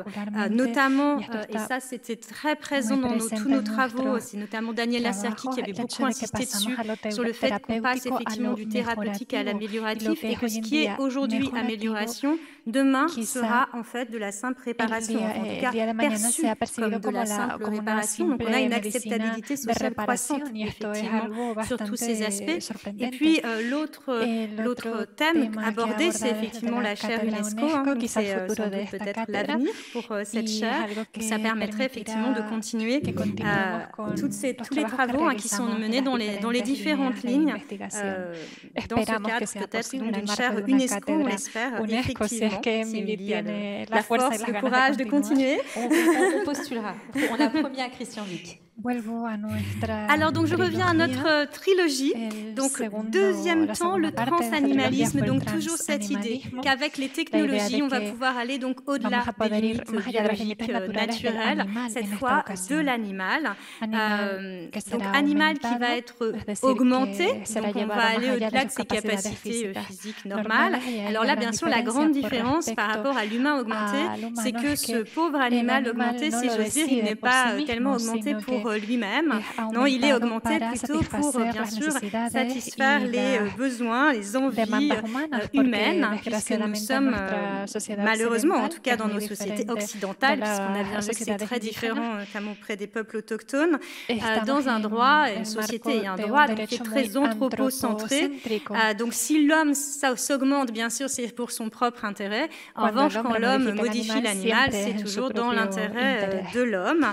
notamment, et ça c'était très présent dans tous nos travaux, c'est notamment Daniel Lasserki qui avait beaucoup insisté dessus, sur le fait qu'on passe effectivement du thérapeutique à l'amélioratif et que ce qui est aujourd'hui amélioration, demain sera en fait de la simple réparation, en tout cas perçu comme de la simple réparation. Donc, on a une acceptabilité sociale croissante, effectivement, sur tous ces aspects. Et puis, l'autre thème abordé, c'est effectivement la chaire UNESCO. C'est sans doute peut-être l'avenir pour cette chaire. Ça permettrait effectivement de continuer tous les travaux qui sont menés dans les différentes lignes. Dans ce cadre, peut-être d'une chaire UNESCO, on l'espère, effectivement, s'il y a la force, le courage de continuer. On postulera. On a promis à Christian Vic. Alors, donc, je reviens à notre trilogie. Donc, deuxième temps, le transanimalisme. Donc, toujours cette idée qu'avec les technologies, on va pouvoir aller donc au-delà des limites biologiques naturelles, cette fois de l'animal. Donc, animal qui va être augmenté. Donc, on va aller au-delà de ses capacités physiques normales. Alors là, bien sûr, la grande différence par rapport à l'humain augmenté, c'est que ce pauvre animal augmenté, si j'ose dire, il n'est pas tellement augmenté pour lui-même. Non, il est augmenté plutôt pour, bien sûr, satisfaire les besoins, les envies humaines, puisque nous sommes, malheureusement, en tout cas dans nos sociétés occidentales, puisqu'on a bien vu que c'est très différent, notamment auprès des peuples autochtones, dans un droit, une société et un droit qui est très anthropocentré. Donc, si l'homme s'augmente, bien sûr, c'est pour son propre intérêt. En revanche, quand l'homme modifie l'animal, c'est toujours dans l'intérêt de l'homme.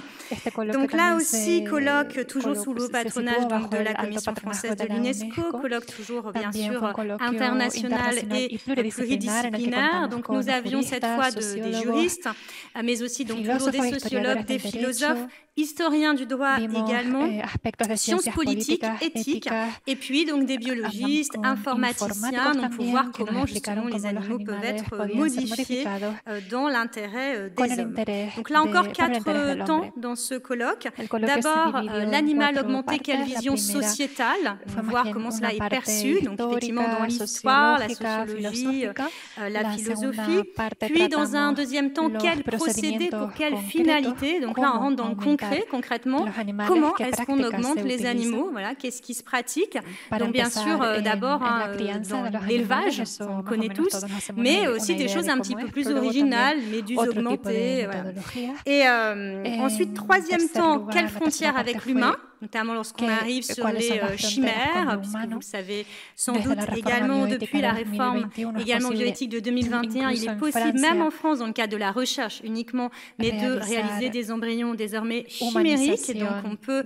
Donc là aussi, colloque toujours sous le patronage de la Commission française de l'UNESCO, colloque toujours, bien sûr, international et pluridisciplinaire. Donc, nous avions cette fois des juristes, mais aussi donc toujours des sociologues, des philosophes, historiens du droit également, sciences politiques, éthiques, et puis donc des biologistes, informaticiens, donc pour voir comment justement les animaux peuvent être modifiés dans l'intérêt des hommes. Donc là encore 4 temps dans ce colloque. D'abord, l'animal augmenté, quelle vision sociétale, pour voir comment cela est perçu, donc effectivement dans l'histoire, la sociologie, la philosophie. Puis dans un deuxième temps, quel procédé pour quelle finalité, donc là on rentre dans le concret. Concrètement, comment est-ce qu'on augmente les animaux? Voilà, qu'est-ce qui se pratique? Donc bien sûr, d'abord dans l'élevage, on connaît tous, mais aussi des choses un petit peu plus originales, méduses augmentées. Voilà. Et ensuite, troisième temps, quelle frontière avec l'humain? Notamment lorsqu'on arrive sur les chimères, puisque vous le savez sans doute également depuis la réforme également bioéthique de 2021, il est possible, même en France, dans le cadre de la recherche uniquement, mais de réaliser des embryons désormais chimériques. Et donc on peut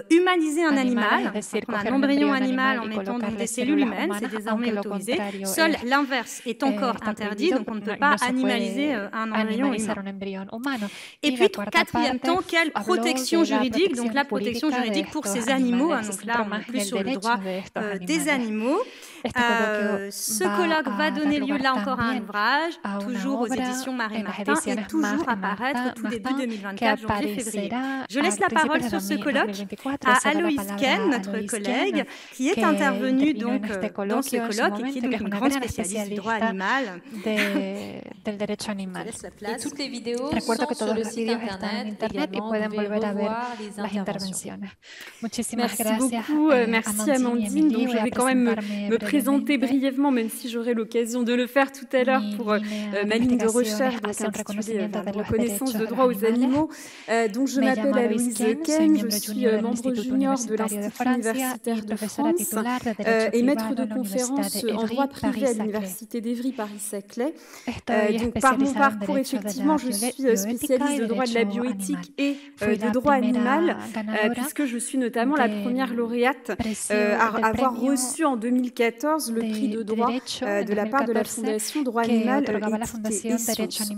humaniser un animal, prendre un embryon animal en mettant donc des cellules humaines, c'est désormais autorisé. Seul l'inverse est encore interdit, donc on ne peut pas animaliser un embryon humain. Et puis, quatrième temps, quelle protection juridique? Donc la protection juridique pour ces animaux, donc là on est plus sur le droit des animaux. Ce colloque va donner lieu là encore à un ouvrage, toujours aux éditions Marais Martin et toujours apparaître tout début 2024, janvier-février. Je laisse la parole sur ce colloque à Aloïs Ken, notre collègue, qui est intervenue donc dans ce colloque et qui est donc une grande spécialiste du droit animal. Et toutes les vidéos sont sur le site internet également, vous pouvez revoir les interventions. Merci beaucoup, merci Amandine. Donc, je vais quand même me présenter brièvement, même si j'aurai l'occasion de le faire tout à l'heure pour ma ligne de recherche, donc intitulée Reconnaissance de droits aux animaux. Donc, je m'appelle Aloïs Ken, je suis membre junior de l'Institut universitaire de France et maître de conférence en droit privé à l'Université d'Évry Paris-Saclay. Donc, par mon parcours, effectivement, je suis spécialiste de droit de la bioéthique et de droit animal, puisque je suis notamment la première lauréate à avoir reçu en 2014 le prix de droit de la part de la Fondation Droit Animal, Éthique et Sciences.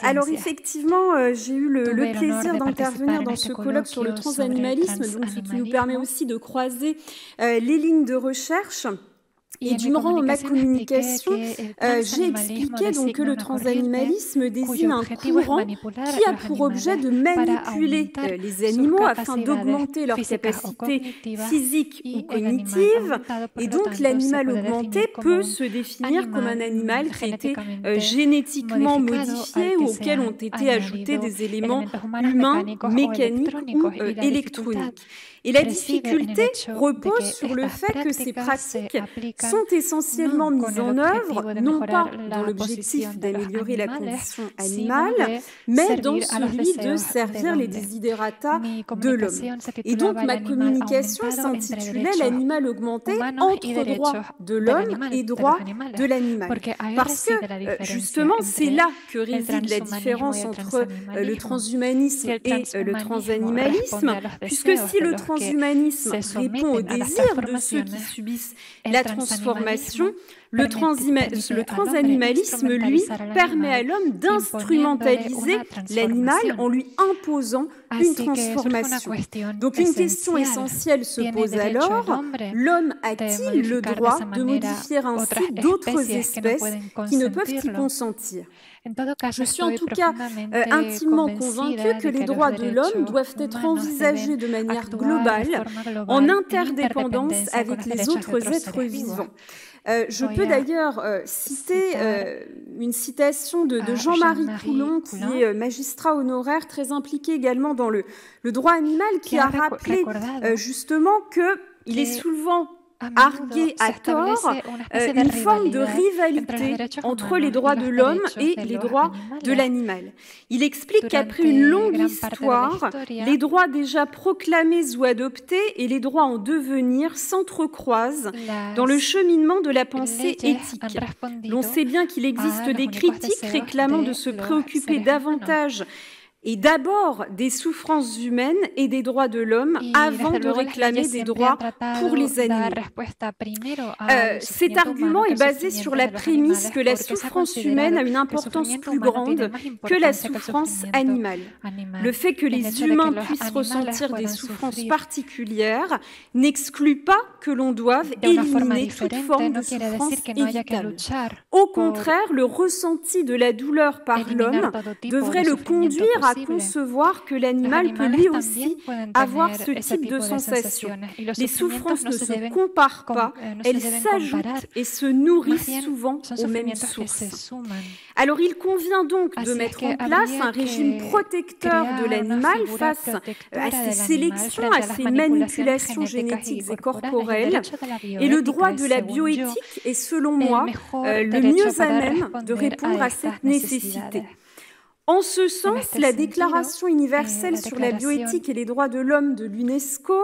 Alors effectivement, j'ai eu le plaisir d'intervenir dans ce colloque sur le transanimalisme, donc ce qui nous permet aussi de croiser les lignes de recherche. Et durant ma communication, j'ai expliqué donc que le transanimalisme désigne un courant qui a pour objet de manipuler les animaux afin d'augmenter leurs capacités physiques ou cognitives. Et donc l'animal augmenté peut se définir comme un animal qui a été génétiquement modifié ou auquel ont été ajoutés des éléments humains, mécaniques ou électroniques. Et la difficulté repose sur le fait que ces pratiques sont essentiellement mises en œuvre, non pas dans l'objectif d'améliorer la condition animale, mais dans celui de servir les desiderata de l'homme. Et donc, ma communication s'intitulait « L'animal augmenté entre droit de l'homme et droit de l'animal ». Parce que, justement, c'est là que réside la différence entre le transhumanisme et le transanimalisme, puisque si le transhumanisme répond au désir de ceux qui subissent la transformation, le transanimalisme, lui, permet à l'homme d'instrumentaliser l'animal en lui imposant une transformation. Donc une question essentielle se pose alors, l'homme a-t-il le droit de modifier ainsi d'autres espèces qui ne peuvent y consentir ? Je suis en tout cas intimement convaincue que les droits de l'homme doivent être envisagés de manière globale, en interdépendance avec les autres êtres vivants. Je peux d'ailleurs citer une citation de Jean-Marie Coulon, qui est magistrat honoraire, très impliqué également dans le droit animal, qui a rappelé justement qu'il est souvent argué à tort une forme de rivalité entre les droits de l'homme et les droits de l'animal. Il explique qu'après une longue histoire, les droits déjà proclamés ou adoptés et les droits en devenir s'entrecroisent dans le cheminement de la pensée éthique. L'on sait bien qu'il existe des critiques réclamant de se préoccuper davantage et d'abord des souffrances humaines et des droits de l'homme avant de réclamer des droits pour les animaux. Cet argument est basé sur la prémisse que la souffrance humaine a une importance plus grande que la souffrance animale. Le fait que les humains puissent ressentir des souffrances particulières n'exclut pas que l'on doive éliminer toute forme de souffrance évitable. Au contraire, le ressenti de la douleur par l'homme devrait le conduire à concevoir que l'animal peut lui aussi avoir ce type de sensation. Les souffrances ne se comparent pas, elles s'ajoutent et se nourrissent souvent aux mêmes sources. Alors il convient donc de mettre en place un régime protecteur de l'animal face à ces sélections, à ces manipulations génétiques et corporelles. Et le droit de la bioéthique est, selon moi, le mieux à même de répondre à cette nécessité. En ce sens, la Déclaration universelle sur la bioéthique et les droits de l'homme de l'UNESCO,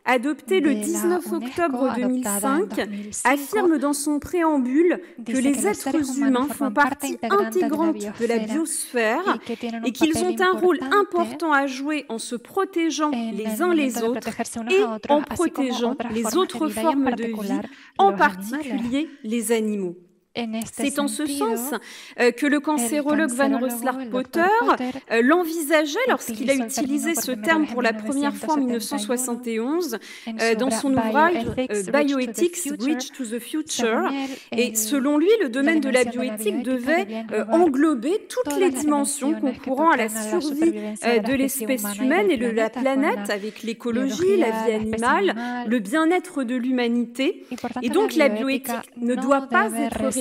adoptée le 19 octobre 2005, affirme dans son préambule que les êtres humains font partie intégrante de la biosphère et qu'ils ont un rôle important à jouer en se protégeant les uns les autres et en protégeant les autres formes de vie, en particulier les animaux. C'est en ce sens que le cancérologue Van Rensselaer-Potter l'envisageait lorsqu'il a utilisé ce terme pour la première fois en 1971 dans son ouvrage Bioethics, Bridge to the Future. Et selon lui, le domaine de la bioéthique devait englober toutes les dimensions concourant à la survie de l'espèce humaine et de la planète, avec l'écologie, la vie animale, le bien-être de l'humanité. Et donc la bioéthique ne doit pas être réservée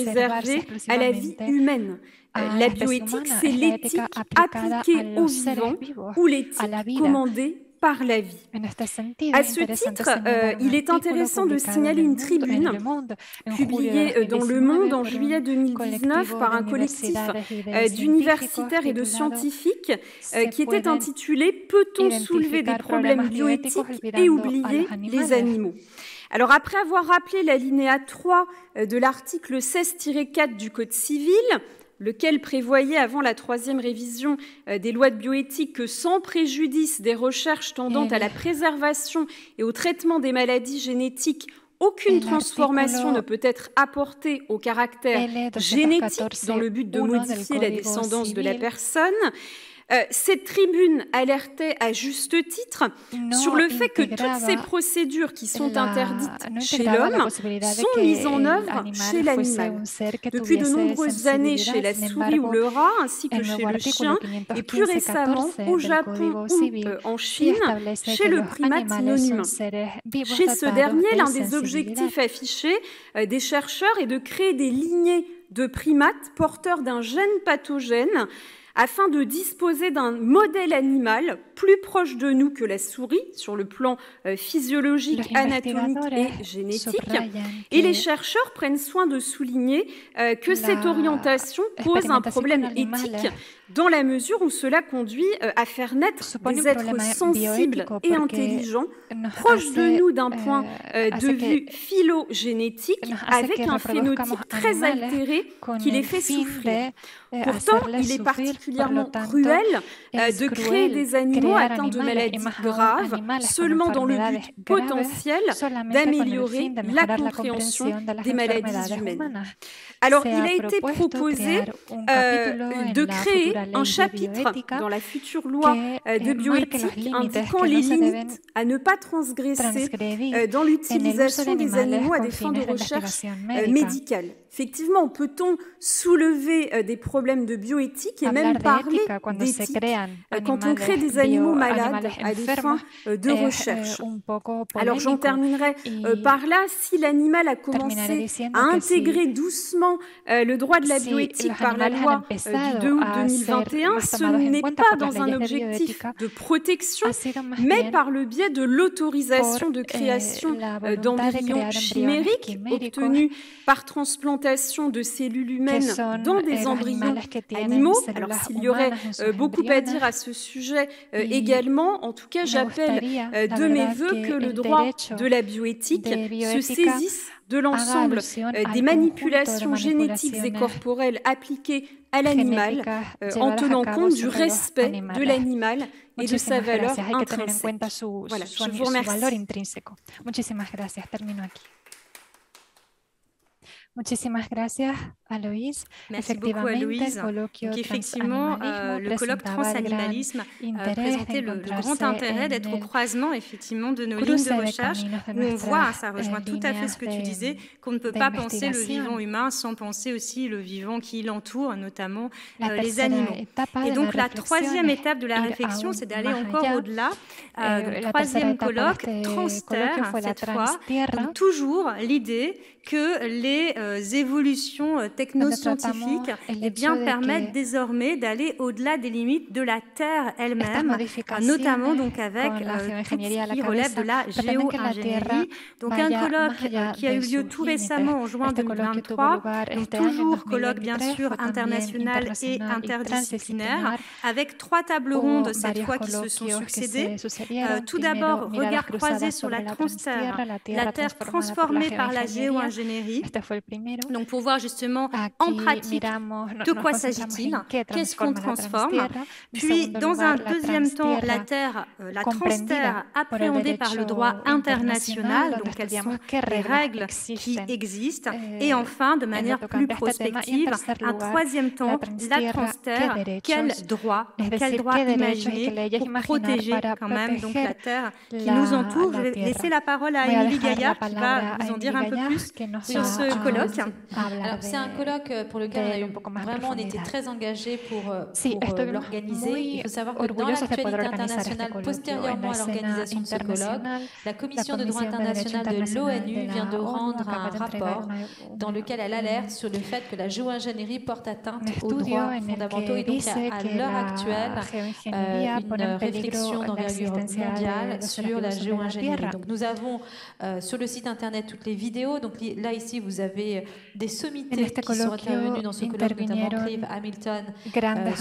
à la vie humaine. La bioéthique, c'est l'éthique appliquée au vivant ou l'éthique commandée par la vie. À ce titre, il est intéressant de signaler une tribune publiée dans Le Monde en juillet 2019 par un collectif d'universitaires et de scientifiques qui était intitulé « Peut-on soulever des problèmes bioéthiques et oublier les animaux ?» Alors, après avoir rappelé l'alinéa 3 de l'article 16-4 du Code civil, lequel prévoyait avant la 3e révision des lois de bioéthique que sans préjudice des recherches tendant à la préservation et au traitement des maladies génétiques, aucune transformation ne peut être apportée au caractère génétique dans le but de modifier la descendance de la personne. Cette tribune alertait à juste titre sur le fait que toutes ces procédures qui sont interdites chez l'homme sont mises en œuvre chez l'animal. Depuis de nombreuses années chez la souris ou le rat, ainsi que chez le chien, et plus récemment au Japon ou en Chine, chez le primate non humain. Chez ce dernier, l'un des objectifs affichés des chercheurs est de créer des lignées de primates porteurs d'un gène pathogène afin de disposer d'un modèle animal plus proche de nous que la souris sur le plan physiologique, anatomique et génétique. Et les chercheurs prennent soin de souligner que cette orientation pose un problème éthique dans la mesure où cela conduit à faire naître des êtres sensibles et intelligents, proches de nous d'un point de vue phylogénétique, avec un phénotype très altéré qui les fait souffrir. Pourtant, il est particulièrement particulièrement cruel de créer des animaux atteints de maladies graves seulement dans le but potentiel d'améliorer la compréhension des maladies humaines. Alors, il a été proposé de créer un chapitre dans la future loi de bioéthique indiquant les limites à ne pas transgresser dans l'utilisation des animaux à des fins de recherche médicale. Effectivement, peut-on soulever des problèmes de bioéthique et même parler d'éthique quand on crée des animaux malades à des fins de recherche? Alors j'en terminerai par là. Si l'animal a commencé à intégrer doucement le droit de la bioéthique par la loi du 2 août 2021, ce n'est pas dans un objectif de protection, mais par le biais de l'autorisation de création d'embryons chimériques obtenus par transplantation de cellules humaines dans des embryons animaux. Alors s'il y aurait beaucoup à dire à ce sujet également, en tout cas j'appelle de mes vœux que le droit de la bioéthique se saisisse de l'ensemble des manipulations génétiques et corporelles appliquées à l'animal en tenant compte du respect de l'animal et de sa valeur intrinsèque. Voilà, je vous remercie. Muchísimas gracias, Aloïse. Merci beaucoup, Aloïse. Donc, effectivement, le colloque Transanimalisme présentait le grand intérêt d'être au croisement effectivement, de nos lignes de recherche, où on voit, ça rejoint tout à fait ce que tu disais, qu'on ne peut pas penser le vivant humain sans penser aussi le vivant qui l'entoure, notamment les animaux. Et donc, la troisième étape de la réflexion, c'est d'aller encore au-delà. Troisième colloque, Transterre, cette fois, donc toujours l'idée que les évolutions technoscientifiques permettent désormais d'aller au-delà des limites de la Terre elle-même, notamment donc avec tout ce qui relève de la géo-ingénierie. Donc un colloque qui a eu lieu tout récemment en juin 2023, donc toujours colloque bien sûr international et interdisciplinaire, avec 3 tables rondes cette fois qui se sont succédées. Tout d'abord, regard croisé sur la Transterre, la Terre transformée par la géo-ingénierie. Donc pour voir justement en pratique de quoi s'agit-il, qu'est-ce qu'on transforme. Puis dans un deuxième temps, la Terre, la Transterre appréhendée par le droit international, donc quelles sont les règles qui existent. Et enfin, de manière plus prospective, un troisième temps, la Transterre, quel droit imaginer pour protéger quand même donc la Terre qui nous entoure. Je vais laisser la parole à Émilie Gaillard qui va vous en dire un peu plus sur ce colloque. Alors, c'est un colloque pour lequel on était très engagés pour l'organiser. Il faut savoir que dans l'actualité internationale, postérieurement à l'organisation de ce colloque, la Commission de droit international de l'ONU vient de rendre un rapport dans lequel elle alerte sur le fait que la géo-ingénierie porte atteinte aux droits fondamentaux. Et donc, il y a à l'heure actuelle une réflexion d'envergure mondiale sur la géo-ingénierie. Donc, nous avons sur le site internet toutes les vidéos. Donc là, ici, vous avez des sommités qui sont intervenues dans ce colloque, notamment Clive Hamilton,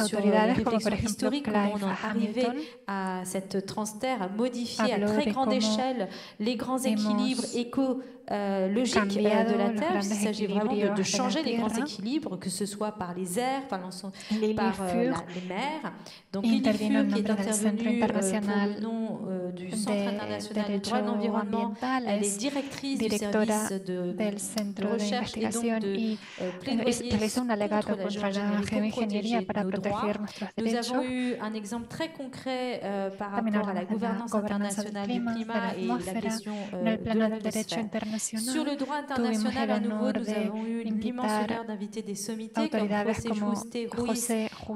sur les réflexions historiques, comment on est arrivé à cette Transterre, à modifier à très grande échelle les grands équilibres écologiques de la Terre. Il s'agit vraiment de changer les grands équilibres, que ce soit par les airs, par les mers. Donc Lili Fur, qui est intervenue pour le nom du Centre international du droit de l'environnement, elle est directrice du service de recherche et donc de plaidoyer contre la géo-ingénierie pour protéger nos droits. Nous avons eu un exemple très concret par rapport à la gouvernance internationale du climat et la question de l'atmosphère. Sur le droit international, à nouveau, nous avons eu l'immense honneur d'inviter des sommités comme José Juste Ruiz,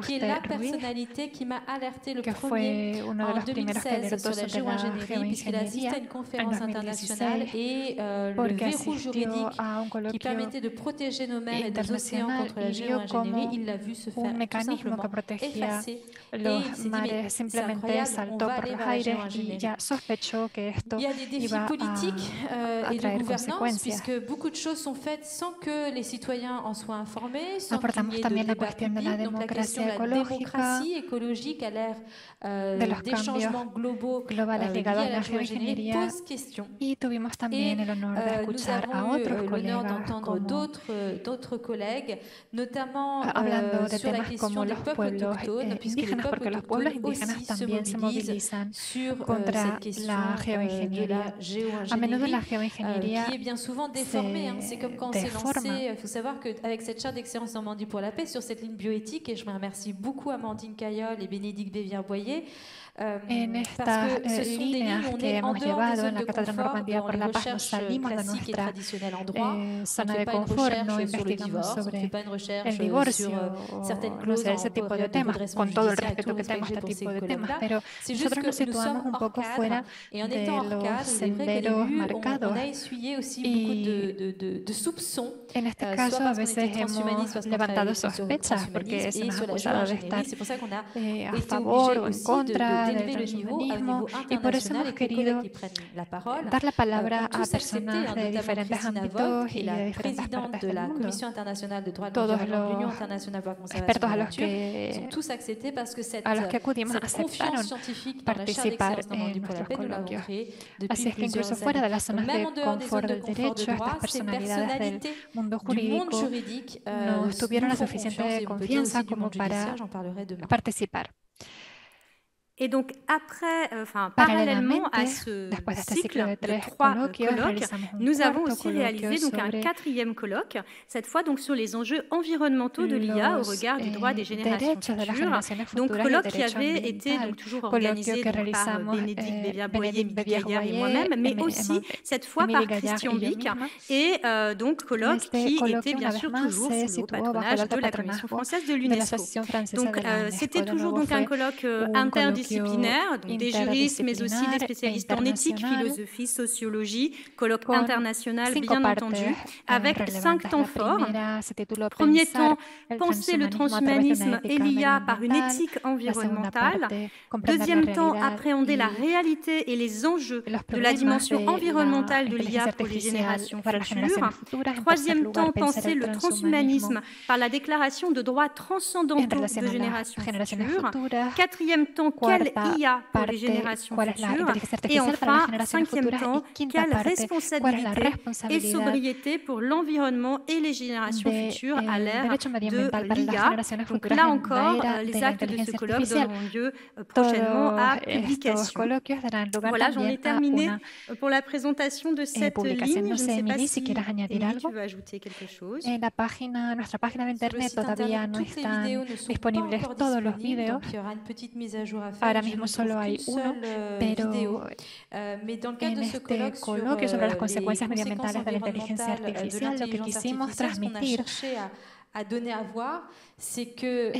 qui est la personnalité qui m'a alerté le premier en 2016 sur la géo-ingénierie, puisqu'il assistait à une conférence internationale et le verrou juridique qui permettait de protéger nos mers et nos océans contre la géo-ingénierie, il l'a vu se faire tout simplement effacer. Et il s'est dit, mais c'est incroyable, on va aller vers la géo-ingénierie. Il y a des défis politiques et de gouvernance, puisque beaucoup de choses sont faites sans que les citoyens en soient informés, sans qu'il y ait de débat public. Donc la question de la démocratie écologique à l'ère des changements globaux dedicado a la geoingeniería y tuvimos también el honor de escuchar a otros colegas d'autres collègues, notamment hablando de sur la temas question como des los peuples pueblos autochtones, puisque les indígenas, porque peuples los pueblos autochtones indígenas aussi se también se mobilisent movilizan sur contra cette question la de geoingeniería. la A menudo la géoingénierie, geoingeniería qui est bien souvent déformée. C'est comme quand on s'est lancé. Il faut savoir qu'avec cette chaire d'excellence Normandie pour la paix, sur cette ligne bioéthique, et je me remercie beaucoup Amandine Caillol et Bénédicte Bévière-Boyer, en estas líneas que hemos llevado en la Cátedra Normandía por la Paz, nos salimos de nuestra zona de confort, no investigamos sobre el divorcio o no sé, ese tipo de temas, con todo el respeto que tenemos a este tipo de temas, pero nosotros nos situamos un poco fuera de los senderos marcados y en este caso a veces hemos levantado sospechas porque se nos ha acusado de estar a favor o en contra del transhumanismo y por eso hemos querido dar la palabra a personas de diferentes ámbitos y de diferentes partes del mundo. Todos los expertos a los que acudimos aceptaron participar en nuestros coloquios. Así es que incluso fuera de las zonas de confort del derecho, estas personalidades del mundo jurídico nos tuvieron la suficiente confianza como para participar. Et donc, parallèlement à ce cycle de 3 colloques, nous avons aussi réalisé donc un 4e colloque, cette fois donc sur les enjeux environnementaux de l'IA au regard du droit des générations futures. Donc, colloque qui avait été donc toujours organisé par Bénédicte Bévière-Boyer, Midi Gaillard et moi-même, mais aussi cette fois par Christian Bick, et donc colloque qui était bien sûr toujours sous le patronage de la Commission française de l'UNESCO. Donc, c'était toujours donc un colloque interdisciplinaire, donc des juristes, mais aussi des spécialistes en éthique, philosophie, sociologie, colloque international, bien entendu, avec 5 temps forts. Premier temps, penser le transhumanisme et l'IA par une éthique environnementale. Deuxième temps, appréhender la réalité et les enjeux de la dimension environnementale de l'IA pour les générations futures. Troisième temps, penser le transhumanisme par la déclaration de droits transcendantaux de générations futures. Quatrième temps, quelle IA pour les générations futures. Et enfin, 5e temps, quelle responsabilité et sobriété pour l'environnement et les générations futures à l'ère de l'IA. Donc là encore, les actes de ce colloque donneront lieu prochainement à publication. Voilà, j'en ai terminé pour la présentation de cette ligne. Je ne sais pas si Émilie, tu veux ajouter quelque chose. En nuestra página de internet todavía no están disponibles todos los videos. Ahora mismo solo hay uno, pero en este coloquio sobre las consecuencias medioambientales de la inteligencia artificial, lo que quisimos transmitir à donner à voir, c'est que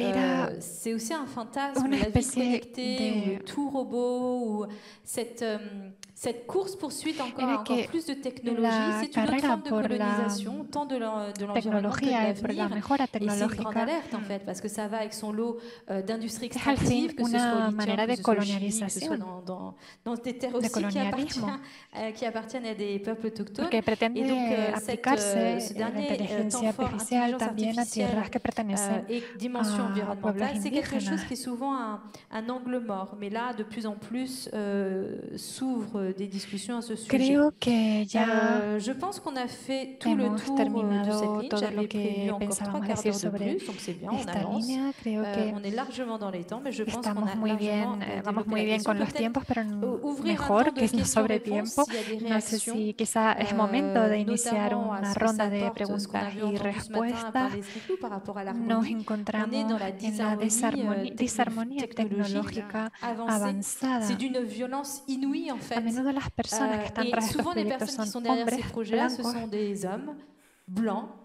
c'est aussi un fantasme, la vie connectée, ou tout robot, ou cette course-poursuite encore plus de technologie, c'est une autre forme de colonisation, tant de l'environnement que de l'avenir. Et c'est une grande alerte, en fait, parce que ça va avec son lot d'industries extractives, que ce soit au lithium, que ce soit au chimie, que ce soit dans des terres aussi qui appartiennent à des peuples autochtones. Et donc, ce dernier temps fort, intelligence artificielle et dimension environnementale, c'est quelque chose qui est souvent un angle mort. Mais là, de plus en plus, s'ouvrent des discussions à ce sujet. Je pense qu'on a fait tout le tour de cette ligne. J'avais prévu encore 3 quarts d'heure de plus, donc c'est bien, on avance. On est largement dans les temps, mais je pense qu'on a largement vamos muy bien con los tiempos, pero mejor que no sobre tiempo. No sé si quizá es momento de iniciar una ronda de preguntas y respuestas. Nos encontramos en la disarmonía tecnológica avanzada. A menudo las personas que están tras estos proyectos son hombres blancos,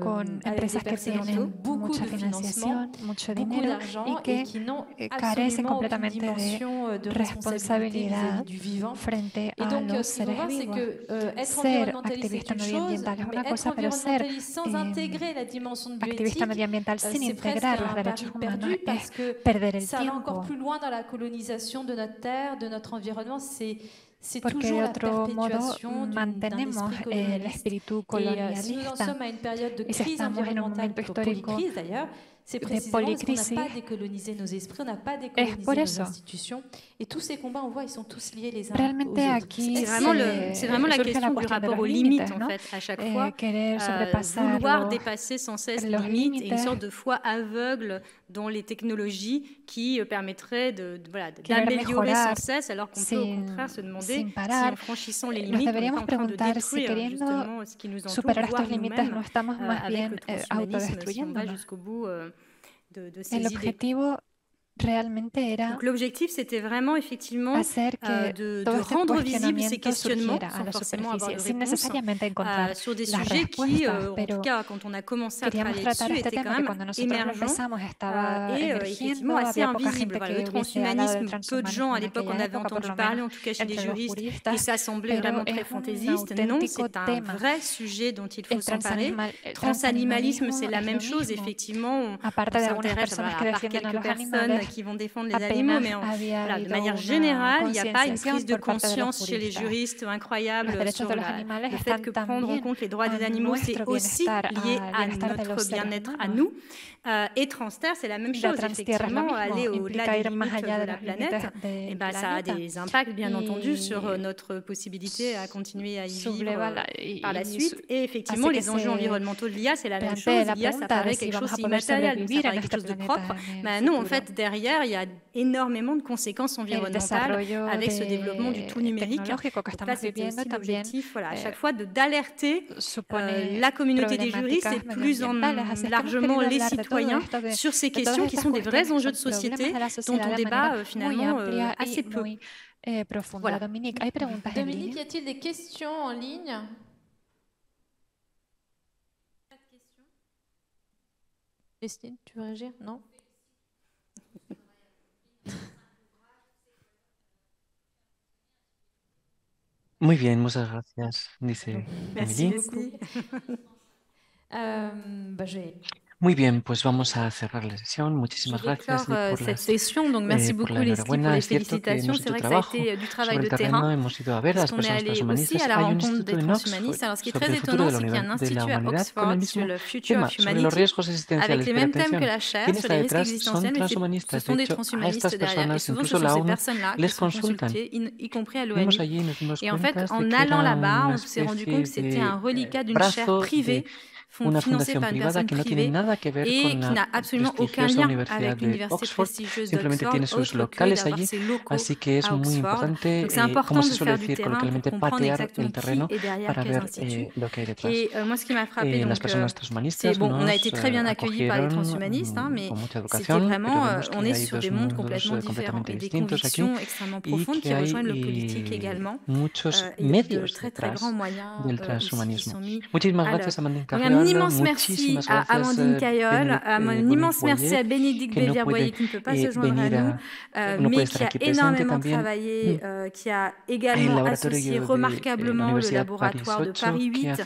con empresas que tienen mucha financiación, mucho dinero y que carecen completamente de responsabilidad frente a los seres vivos. Ser activista medioambiental es una cosa, pero ser activista medioambiental sin integrar los derechos humanos es perder el tiempo. Porque de otro modo mantenemos el espíritu colonialista y si estamos en un momento histórico C'est précisément parce qu'on n'a pas décolonisé nos esprits, on n'a pas décolonisé nos institutions. Et tous ces combats, on voit, ils sont tous liés les uns aux autres. C'est vraiment la question du rapport aux limites, en fait, à chaque fois. Vouloir dépasser sans cesse les limites et une sorte de foi aveugle dans les technologies qui permettraient d'améliorer sans cesse, alors qu'on peut au contraire se demander si en franchissant les limites, on est en train de détruire justement ce qui nous entoure, voire nous-mêmes, avec le transhumanisme, si on va jusqu'au bout de ces idées. Donc l'objectif, c'était vraiment effectivement de rendre visibles ces questionnements sans forcément avoir de réponse sur des sujets qui, en tout cas, quand on a commencé à travailler dessus, étaient quand même émergents et effectivement assez invisibles. Voilà, le transhumanisme, peu de gens à l'époque en avaient entendu parler, en tout cas chez les juristes, et ça semblait vraiment très fantaisiste. Non, c'est un vrai sujet dont il faut s'emparer. Transanimalisme, c'est la même chose. Effectivement, on s'intéresse à part quelques personnes qui vont défendre les animaux, mais de manière générale, il n'y a pas une prise de conscience chez les juristes incroyable sur le fait que prendre en compte les droits des animaux, c'est aussi lié à notre bien-être à nous. Et Transterre, c'est la même chose, effectivement, aller au-delà des limites de la planète, et ça a des impacts, bien entendu, sur notre possibilité à continuer à y vivre par la suite. Et effectivement, les enjeux environnementaux de l'IA, c'est la même chose. L'IA, ça paraît quelque chose d'immatériel, ça paraît quelque chose de propre. Non, en fait, derrière, il y a énormément de conséquences environnementales avec ce développement du tout numérique. Donc là, c'était aussi l'objectif, à chaque fois, d'alerter la communauté des juristes et plus largement les citoyens sur ces questions qui sont des vrais enjeux de société dont on débat finalement assez peu. Voilà. Dominique, y a-t-il des questions en ligne? Christine, tu veux réagir? Non? Muy bien, muchas gracias, dice Merci Emily. Muy bien, pues vamos a cerrar la sesión. Muchísimas gracias por cette session. Donc merci beaucoup Leslie pour les félicitations. C'est vrai que ça a été du travail de terrain. Parce qu'on est allé aussi à la rencontre des transhumanistes. Alors ce qui est très étonnant, c'est qu'il y a un institut à Oxford sur le Future of Humanity avec les mêmes thèmes que la chaire sur les risques existentiels, mais ce sont des transhumanistes derrière. Et souvent, ce sont ces personnes-là qui sont consultées, y compris à l'ONU. Et en fait, en allant là-bas, on s'est rendu compte que c'était un reliquat d'une chaire privée financée par une personne privée et qui n'a absolument aucun lien avec l'université prestigieuse d'Oxford, autre que d'avoir ses locaux à Oxford. Donc c'est important de faire du terrain pour comprendre exactement qui est derrière quels instituts. Et moi, ce qui m'a frappé, c'est on a été très bien accueillis par les transhumanistes, mais c'était vraiment, on est sur des mondes complètement différents et des convictions extrêmement profondes qui rejoignent le politique également. Et de très très grands moyens qui sont mis à l'œuvre. Un immense merci à Amandine Cayol, un immense merci à Bénédicte Bévier-Boyer qui ne peut pas se joindre à nous, mais qui a énormément travaillé, qui a également associé remarquablement le laboratoire de Paris 8,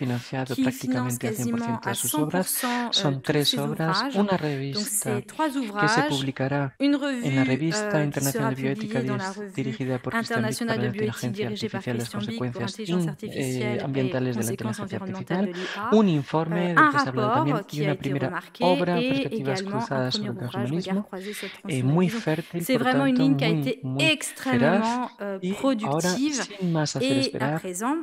qui finance quasiment à 100% tous ces ouvrages. Donc c'est 3 ouvrages, une revue qui sera publiée dans la revue internationale de bioéthique dirigée par Christian Bicq pour l'intelligence artificielle et conséquences environnementales de l'IA. Un rapport qui a été remarqué et également un premier ouvrage, Regard croisé sur le transhumanisme. C'est vraiment une ligne qui a été extrêmement productive et à présent,